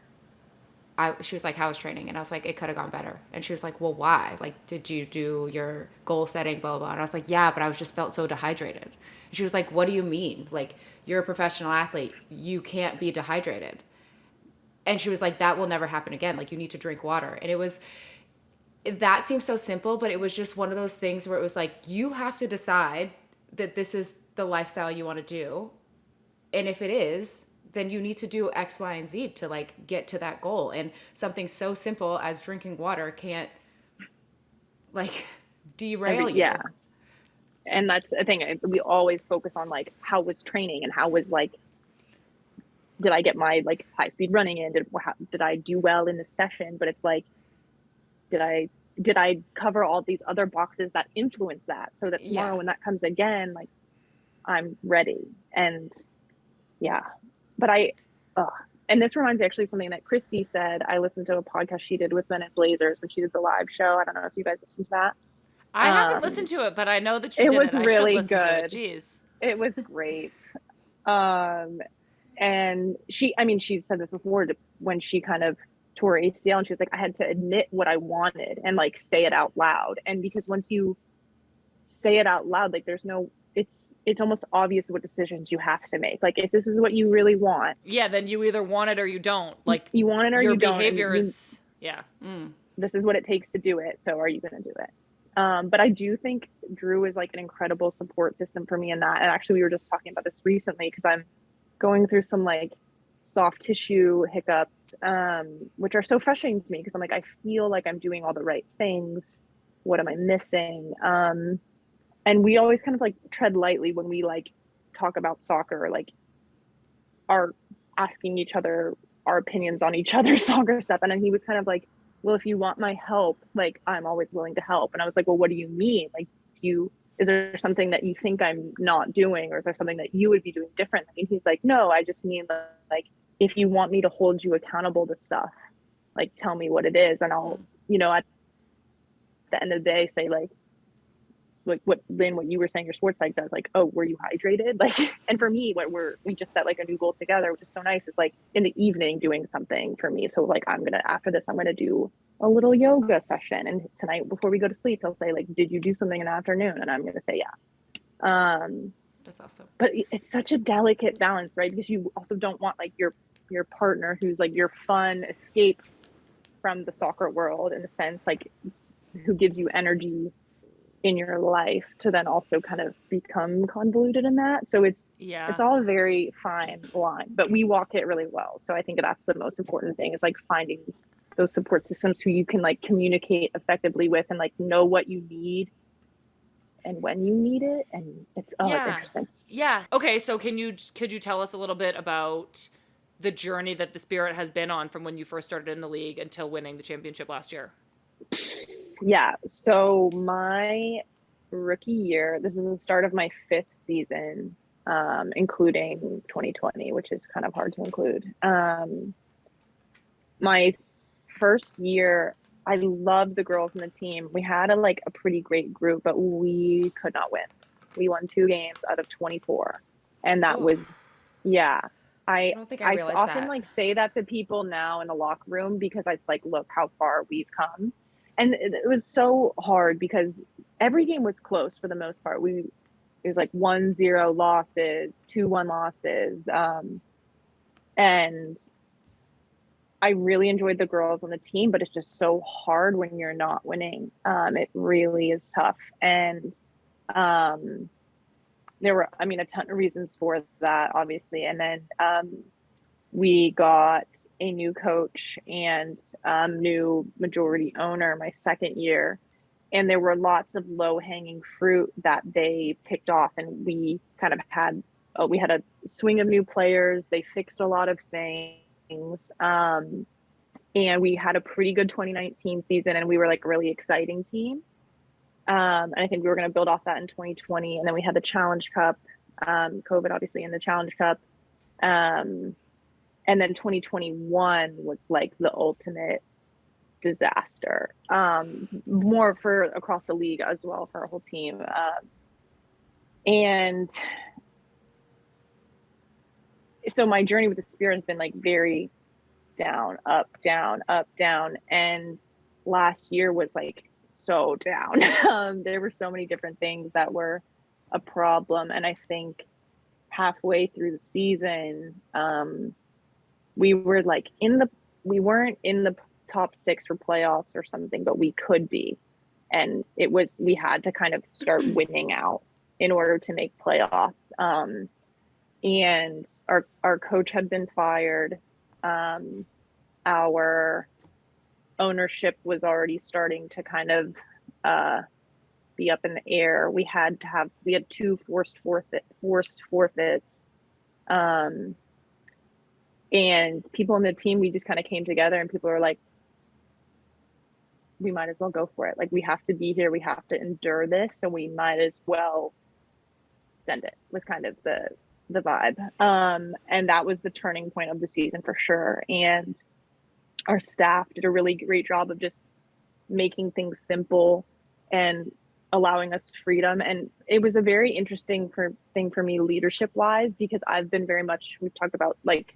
she was like, how was training? And I was like, it could have gone better. And she was like, well, why? Like, did you do your goal setting, blah, blah, blah. And I was like, yeah, but I just felt so dehydrated. And she was like, what do you mean? Like, you're a professional athlete. You can't be dehydrated. And she was like, that will never happen again. Like, you need to drink water. And that seems so simple, but it was just one of those things where it was like, you have to decide that this is the lifestyle you want to do. And if it is, then you need to do X, Y, and Z to, like, get to that goal. And something so simple as drinking water can't, like, derail you. Yeah. And that's the thing. We always focus on, like, how was training and how was, like, did I get my, like, high speed running in? Did I do well in the session? But it's like, did I cover all these other boxes that influence that, so that tomorrow when that comes again, like, I'm ready. And but and this reminds me actually of something that Christy said. I listened to a podcast she did with Men in Blazers when she did the live show. I don't know if you guys listened to that. I haven't listened to it, but I know that you it did was it. really I should listen good. To it. Jeez. It was great. And she said this before when she kind of tore ACL, and she was like, I had to admit what I wanted and like say it out loud. And because once you say it out loud, like it's almost obvious what decisions you have to make. Like if this is what you really want. Yeah, then you either want it or you don't. Like you want it or you don't. Your behavior is, yeah. This is what it takes to do it. So are you going to do it? But I do think Drew is like an incredible support system for me in that. And actually we were just talking about this recently because I'm going through some like soft tissue hiccups, which are so frustrating to me because I'm like, I feel like I'm doing all the right things. What am I missing? And we always kind of like tread lightly when we like talk about soccer, like are asking each other our opinions on each other's soccer stuff. And then he was kind of like, well, if you want my help, like I'm always willing to help. And I was like, well, what do you mean? Like, is there something that you think I'm not doing, or is there something that you would be doing differently? And he's like, no, I just mean like, if you want me to hold you accountable to stuff, like tell me what it is. And I'll, at the end of the day say like what Lynn, what you were saying your sports psych does, like, oh, were you hydrated? Like, and for me, we just set like a new goal together, which is so nice. It's like in the evening doing something for me. So like, after this, I'm going to do a little yoga session. And tonight before we go to sleep, he'll say like, did you do something in the afternoon? And I'm going to say, yeah. That's awesome. But it's such a delicate balance, right? Because you also don't want like your partner who's like your fun escape from the soccer world, in a sense, like who gives you energy in your life, to then also kind of become convoluted in that. So it's all a very fine line, but we walk it really well. So I think that's the most important thing, is like finding those support systems who you can like communicate effectively with and like know what you need and when you need it. And it's it's interesting. Yeah. Okay. So could you tell us a little bit about the journey that the Spirit has been on from when you first started in the league until winning the championship last year? Yeah. So my rookie year, this is the start of my 5th season, including 2020, which is kind of hard to include. My first year, I loved the girls in the team. We had a pretty great group, but we could not win. We won 2 games out of 24. And that was, yeah. I don't think I realized often that. say that to people now in the locker room, because it's like, look how far we've come. And it was so hard because every game was close for the most part. It was like 1-0 losses, 2-1 losses. And I really enjoyed the girls on the team, but it's just so hard when you're not winning. It really is tough. And there were, a ton of reasons for that, obviously. And then we got a new coach and new majority owner my second year. And there were lots of low-hanging fruit that they picked off. And we kind of had a swing of new players. They fixed a lot of things. And we had a pretty good 2019 season, and we were like a really exciting team. And I think we were going to build off that in 2020. And then we had the Challenge Cup, COVID obviously in the Challenge Cup. And then 2021 was like the ultimate disaster, more for across the league as well for our whole team. And so my journey with the Spirit has been like very down, up, down, up, down. And last year was like so down. There were so many different things that were a problem. And I think halfway through the season, we were like we weren't in the top 6 for playoffs or something, but we could be. And we had to kind of start winning out in order to make playoffs. And our coach had been fired. Our ownership was already starting to kind of be up in the air. We had 2 forced forfeits. And people on the team, we just kind of came together, and people were like, we might as well go for it. Like, we have to be here. We have to endure this. So we might as well send it, was kind of the vibe. And that was the turning point of the season for sure. And our staff did a really great job of just making things simple and allowing us freedom. And it was a very interesting thing for me leadership wise, because I've been very much, we've talked about like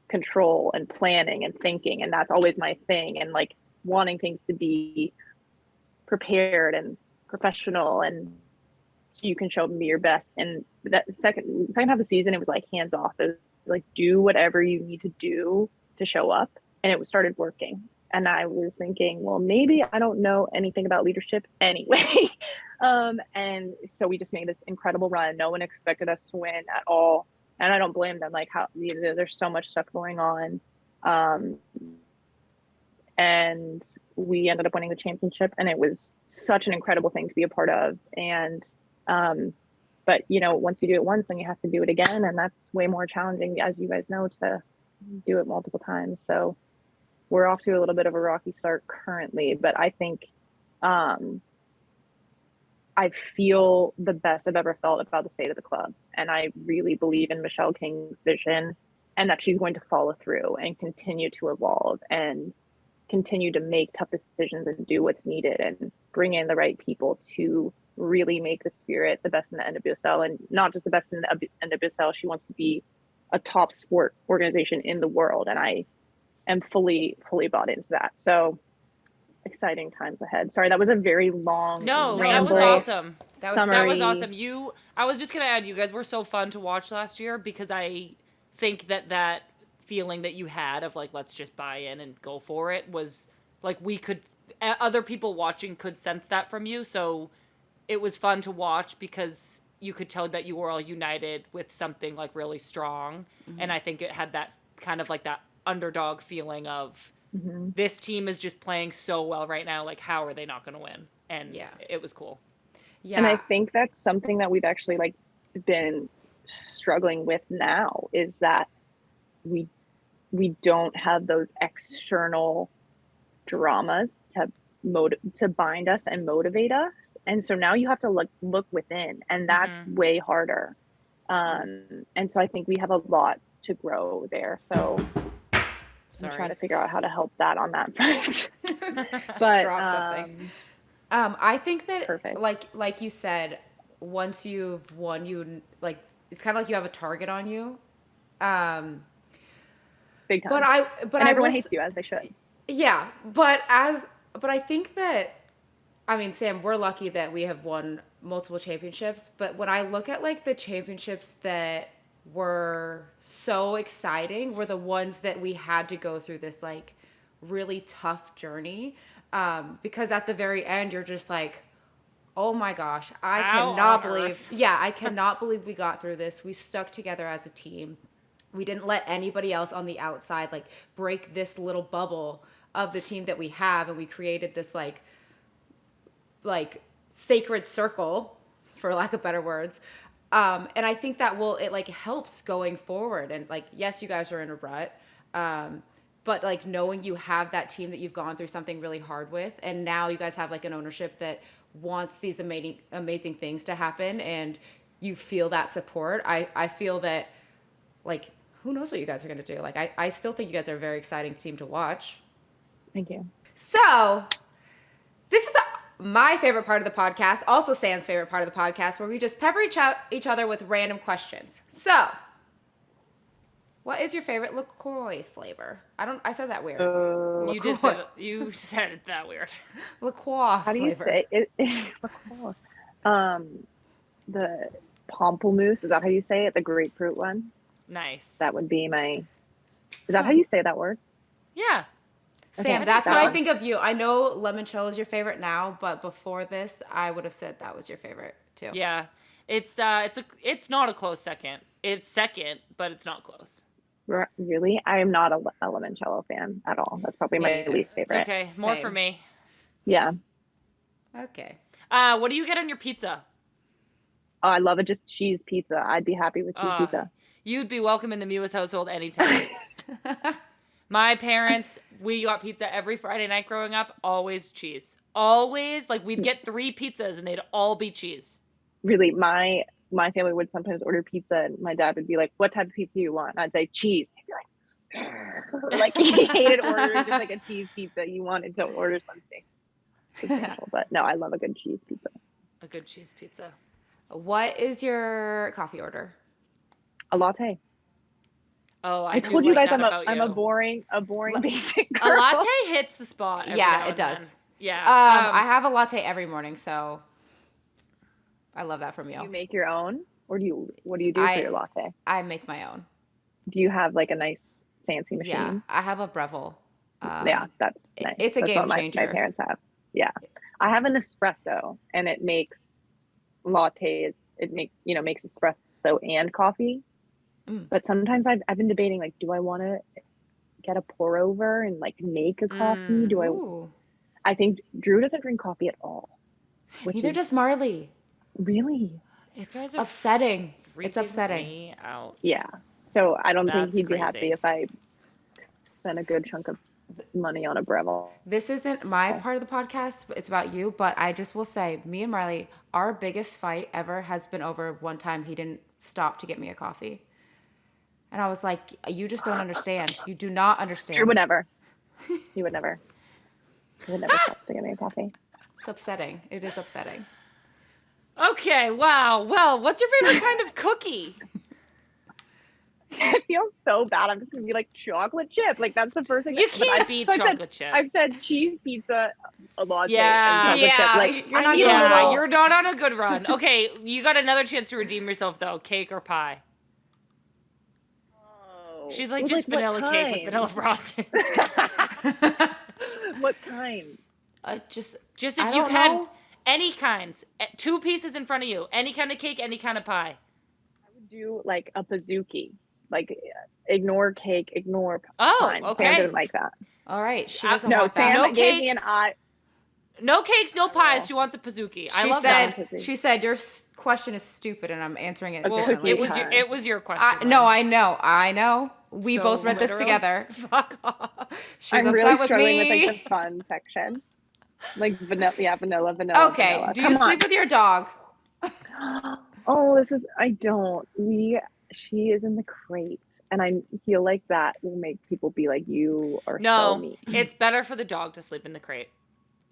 control and planning and thinking, and that's always my thing, and like wanting things to be prepared and professional and so you can show up and be your best. And that second half of the season, it was like hands off. It was like, do whatever you need to do to show up. And it started working. And I was thinking, well, maybe I don't know anything about leadership anyway. And so we just made this incredible run. No one expected us to win at all. And I don't blame them. Like, how there's so much stuff going on. And we ended up winning the championship, and it was such an incredible thing to be a part of. And but you know, once you do it once, then you have to do it again, and that's way more challenging, as you guys know, to do it multiple times. So we're off to a little bit of a rocky start currently, but I think I feel the best I've ever felt about the state of the club, and I really believe in Michelle King's vision, and that she's going to follow through and continue to evolve and continue to make tough decisions and do what's needed and bring in the right people to really make the Spirit the best in the NWSL, and not just the best in the NWSL. She wants to be a top sport organization in the world, and I am fully bought into that. So exciting times ahead. Sorry, that was a very long that was awesome. That was awesome. I was just gonna add, you guys were so fun to watch last year, because I think that feeling that you had of like, let's just buy in and go for it, was like, other people watching could sense that from you. So it was fun to watch, because you could tell that you were all united with something like really strong. Mm-hmm. And I think it had that kind of like that underdog feeling of, mm-hmm, this team is just playing so well right now. Like, how are they not going to win? And yeah, it was cool. Yeah. And I think that's something that we've actually like been struggling with now, is that we don't have those external dramas to bind us and motivate us. And so now you have to look within, and that's mm-hmm. way harder. And so I think we have a lot to grow there. So I'm trying to figure out how to help that on that front. But I think that perfect. like you said, once you've won, you like, it's kind of like you have a target on you. Big time. But everyone hates you, as they should. Yeah, but I think that, I mean, Sam, we're lucky that we have won multiple championships. But when I look at like the championships that were so exciting, were the ones that we had to go through this like really tough journey, because at the very end you're just like, oh my gosh, I cannot believe we got through this. We stuck together as a team. We didn't let anybody else on the outside like break this little bubble of the team that we have, and we created this like sacred circle, for lack of better words. And I think that it like helps going forward. And like, yes, you guys are in a rut, but like knowing you have that team that you've gone through something really hard with, and now you guys have like an ownership that wants these amazing things to happen, and you feel that support. I feel that, like, who knows what you guys are going to do? Like, I still think you guys are a very exciting team to watch. Thank you. So this is my favorite part of the podcast, also Sam's favorite part of the podcast, where we just pepper each other with random questions. So, what is your favorite LaCroix flavor? I said that weird. You said it that weird. LaCroix. How do you say it? LaCroix. The pamplemousse, is that how you say it? The grapefruit one? Nice. That would be is that how you say that word? Yeah. Sam, that's what I think of you. I know limoncello is your favorite now, but before this, I would have said that was your favorite too. Yeah. It's not a close second. It's second, but it's not close. Really? I am not a limoncello fan at all. That's probably my least favorite. It's okay. Same. More for me. Yeah. Okay. What do you get on your pizza? Oh, I love it. Just cheese pizza. I'd be happy with cheese pizza. You'd be welcome in the Mewis household anytime. My parents, we got pizza every Friday night growing up. Always cheese. Always. Like, we'd get 3 pizzas and they'd all be cheese. Really? My family would sometimes order pizza, and my dad would be like, what type of pizza do you want? And I'd say cheese. He'd be like, he hated ordering just like a cheese pizza. He wanted to order something substantial. But no, I love a good cheese pizza. A good cheese pizza. What is your coffee order? A latte. Oh, I do told you like guys that I'm about a boring basic A girl. latte hits the spot. Every now It and does. then. Yeah. I have a latte every morning, so I love that from you. Do you make your own, or what do you do for your latte? I make my own. Do you have like a nice fancy machine? Yeah, I have a Breville. Yeah, that's nice. It's a that's game what changer. My parents have. Yeah, I have an espresso, and it makes lattes. It makes espresso and coffee. But sometimes I've been debating, like, do I want to get a pour over and like make a coffee? I think Drew doesn't drink coffee at all. Neither does Marley. Really? It's upsetting. It's upsetting. Me out. Yeah. So I don't think That's he'd be crazy. happy if I spent a good chunk of money on a Breville. This isn't my part of the podcast, but it's about you. But I just will say, me and Marley, our biggest fight ever has been over one time he didn't stop to get me a coffee. And I was like, you just don't understand. You do not understand. Drew would never. He would never. He would never stop to get me a coffee. It's upsetting. It is upsetting. Okay, wow. Well, what's your favorite kind of cookie? I feel so bad. I'm just gonna be like chocolate chip. Like that's the first thing. You can't beat chocolate chip. I've said cheese pizza, a latte, Yeah, and chocolate chip. Like you're not you're not on a good run. Okay, you got another chance to redeem yourself though. Cake or pie? She's like, just vanilla cake with vanilla frosting. What kind? Just if you had any kinds, 2 pieces in front of you, any kind of cake, any kind of pie. I would do like a pizookie. Like ignore cake, ignore pie. Oh, okay. Sam didn't like that. All right, she doesn't No, want that. Sam No gave cakes. me an eye. No cakes, no pies. She wants a pizookie. I love that. She said your question is stupid, and I'm answering it differently. It was your question. No, I know. We both read this together. Fuck off. She's I'm upset really with struggling me. with like the fun section. Like vanilla. Okay. Vanilla. Do you sleep with your dog? Oh, she is in the crate. And I feel like that will make people be like, you are so mean. It's better for the dog to sleep in the crate.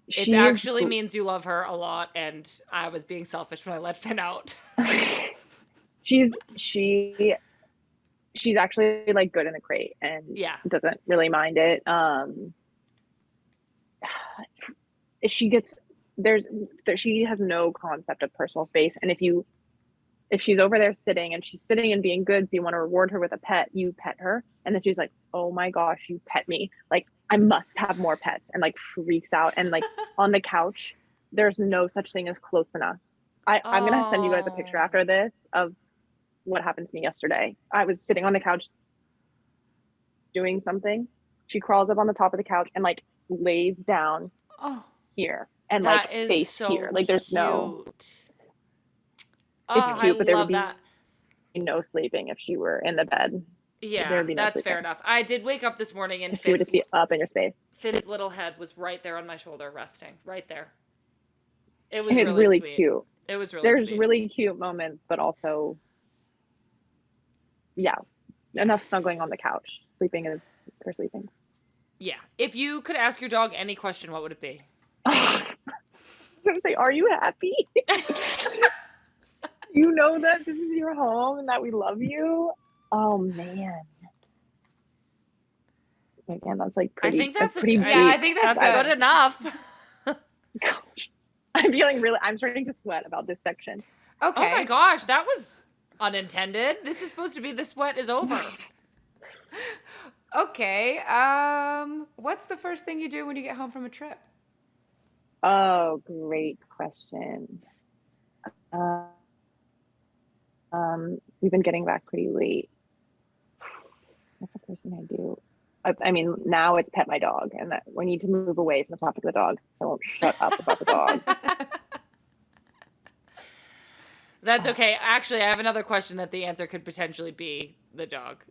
She It actually means you love her a lot, and I was being selfish when I let Finn out. she's actually like good in the crate and doesn't really mind it. She has no concept of personal space, and if she's over there sitting and she's sitting and being good, so you want to reward her with a pet, you pet her, and then she's like, oh my gosh, you pet me, like I must have more pets, and like freaks out. And like on the couch, there's no such thing as close enough. I'm gonna send you guys a picture after this of what happened to me yesterday. I was sitting on the couch doing something. She crawls up on the top of the couch and like lays down here and That like is face so here. Like there's no. It's cute, but there would be no sleeping if she were in the bed. Yeah, that's fair enough. I did wake up this morning and she would just be up in your space. Finn's little head was right there on my shoulder, resting right there. It was really sweet. Cute. It was really There's sweet. really cute moments, but also, enough snuggling on the couch. Sleeping is for sleeping. Yeah. If you could ask your dog any question, what would it be? I was gonna say, are you happy? You know that this is your home and that we love you. Oh man. Again, that's like pretty. I think that's pretty deep. I think that's good enough. Gosh. I'm starting to sweat about this section. Okay. Oh my gosh, that was unintended. This is supposed to be the sweat is over. Okay. What's the first thing you do when you get home from a trip? Oh, great question. We've been getting back pretty late. What's the first thing I do? I mean, now it's pet my dog, and that we need to move away from the topic of the dog. So I won't shut up about the dog. That's okay. Actually, I have another question that the answer could potentially be the dog.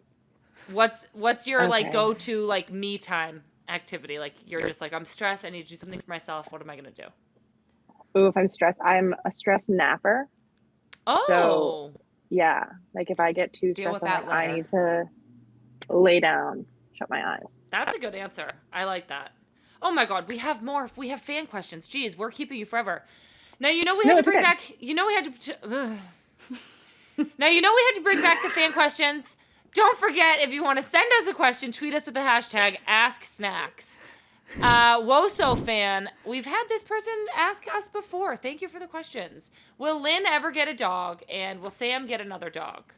What's your like go-to like me time activity? Like you're just like, I'm stressed, I need to do something for myself. What am I gonna do? Ooh, if I'm stressed, I'm a stress napper. Oh. So, yeah, like if I get too stressed, I need to lay down, shut my eyes. That's a good answer. I like that. Oh my God, we have more. We have fan questions. Jeez, we're keeping you forever. Now you know we had to bring back. You know we had to. Now you know we had to bring back the fan questions. Don't forget, if you want to send us a question, tweet us with the hashtag AskSnacks. Woso fan, we've had this person ask us before. Thank you for the questions. Will Lynn ever get a dog, and will Sam get another dog?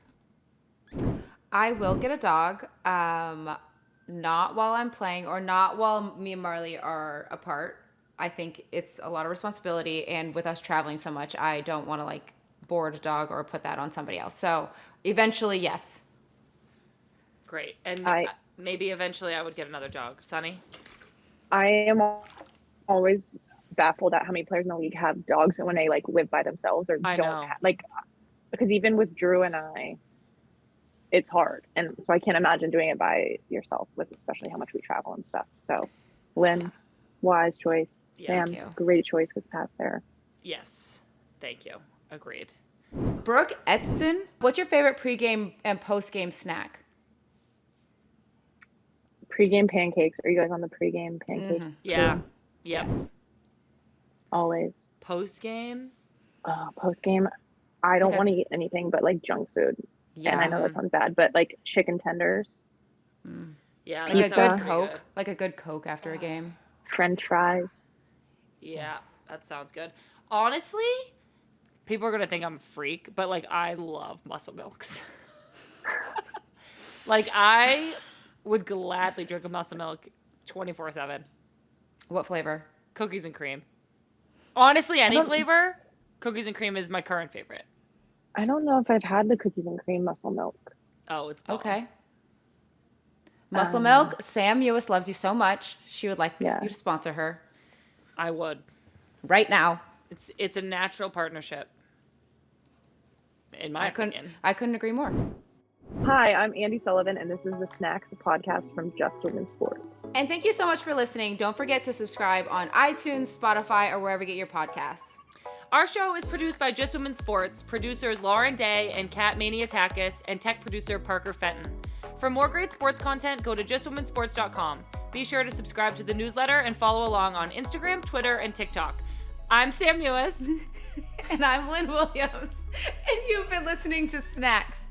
I will get a dog. Not while I'm playing, or not while me and Marley are apart. I think it's a lot of responsibility, and with us traveling so much, I don't want to like board a dog or put that on somebody else. So eventually, yes. Great. And maybe eventually I would get another dog. Sunny? I am always baffled at how many players in the league have dogs when they like live by themselves or like, because even with Drew and I, it's hard. And so I can't imagine doing it by yourself, with especially how much we travel and stuff. So Lynn, wise choice. Yeah, Sam, great choice because Pat's there. Yes. Thank you. Agreed. Brooke Edston, what's your favorite pregame and postgame snack? Pre-game pancakes. Are you guys on the pre-game pancakes? Mm-hmm. Yeah. Yes. Always. Post-game? Post-game, I don't want to eat anything but like junk food. Yeah. And I know that sounds bad, but like chicken tenders. Yeah. Like a good Coke. Good. Like a good Coke after a game. French fries. Yeah, that sounds good. Honestly, people are going to think I'm a freak, but like I love muscle milks. Like I would gladly drink a muscle milk 24/7. What flavor? Cookies and cream. Honestly, any flavor. Cookies and cream is my current favorite. I don't know if I've had the cookies and cream muscle milk. Oh, it's bomb. Okay. Muscle milk. Sam Mewis loves you so much. She would like you to sponsor her. I would. Right now. It's a natural partnership. In my opinion. I couldn't agree more. Hi, I'm Andi Sullivan, and this is the Snacks, a podcast from Just Women's Sports. And thank you so much for listening. Don't forget to subscribe on iTunes, Spotify, or wherever you get your podcasts. Our show is produced by Just Women's Sports, producers Lauren Day and Kat Maniatakis, and tech producer Parker Fenton. For more great sports content, go to justwomensports.com. Be sure to subscribe to the newsletter and follow along on Instagram, Twitter, and TikTok. I'm Sam Mewis. And I'm Lynn Williams. And you've been listening to Snacks.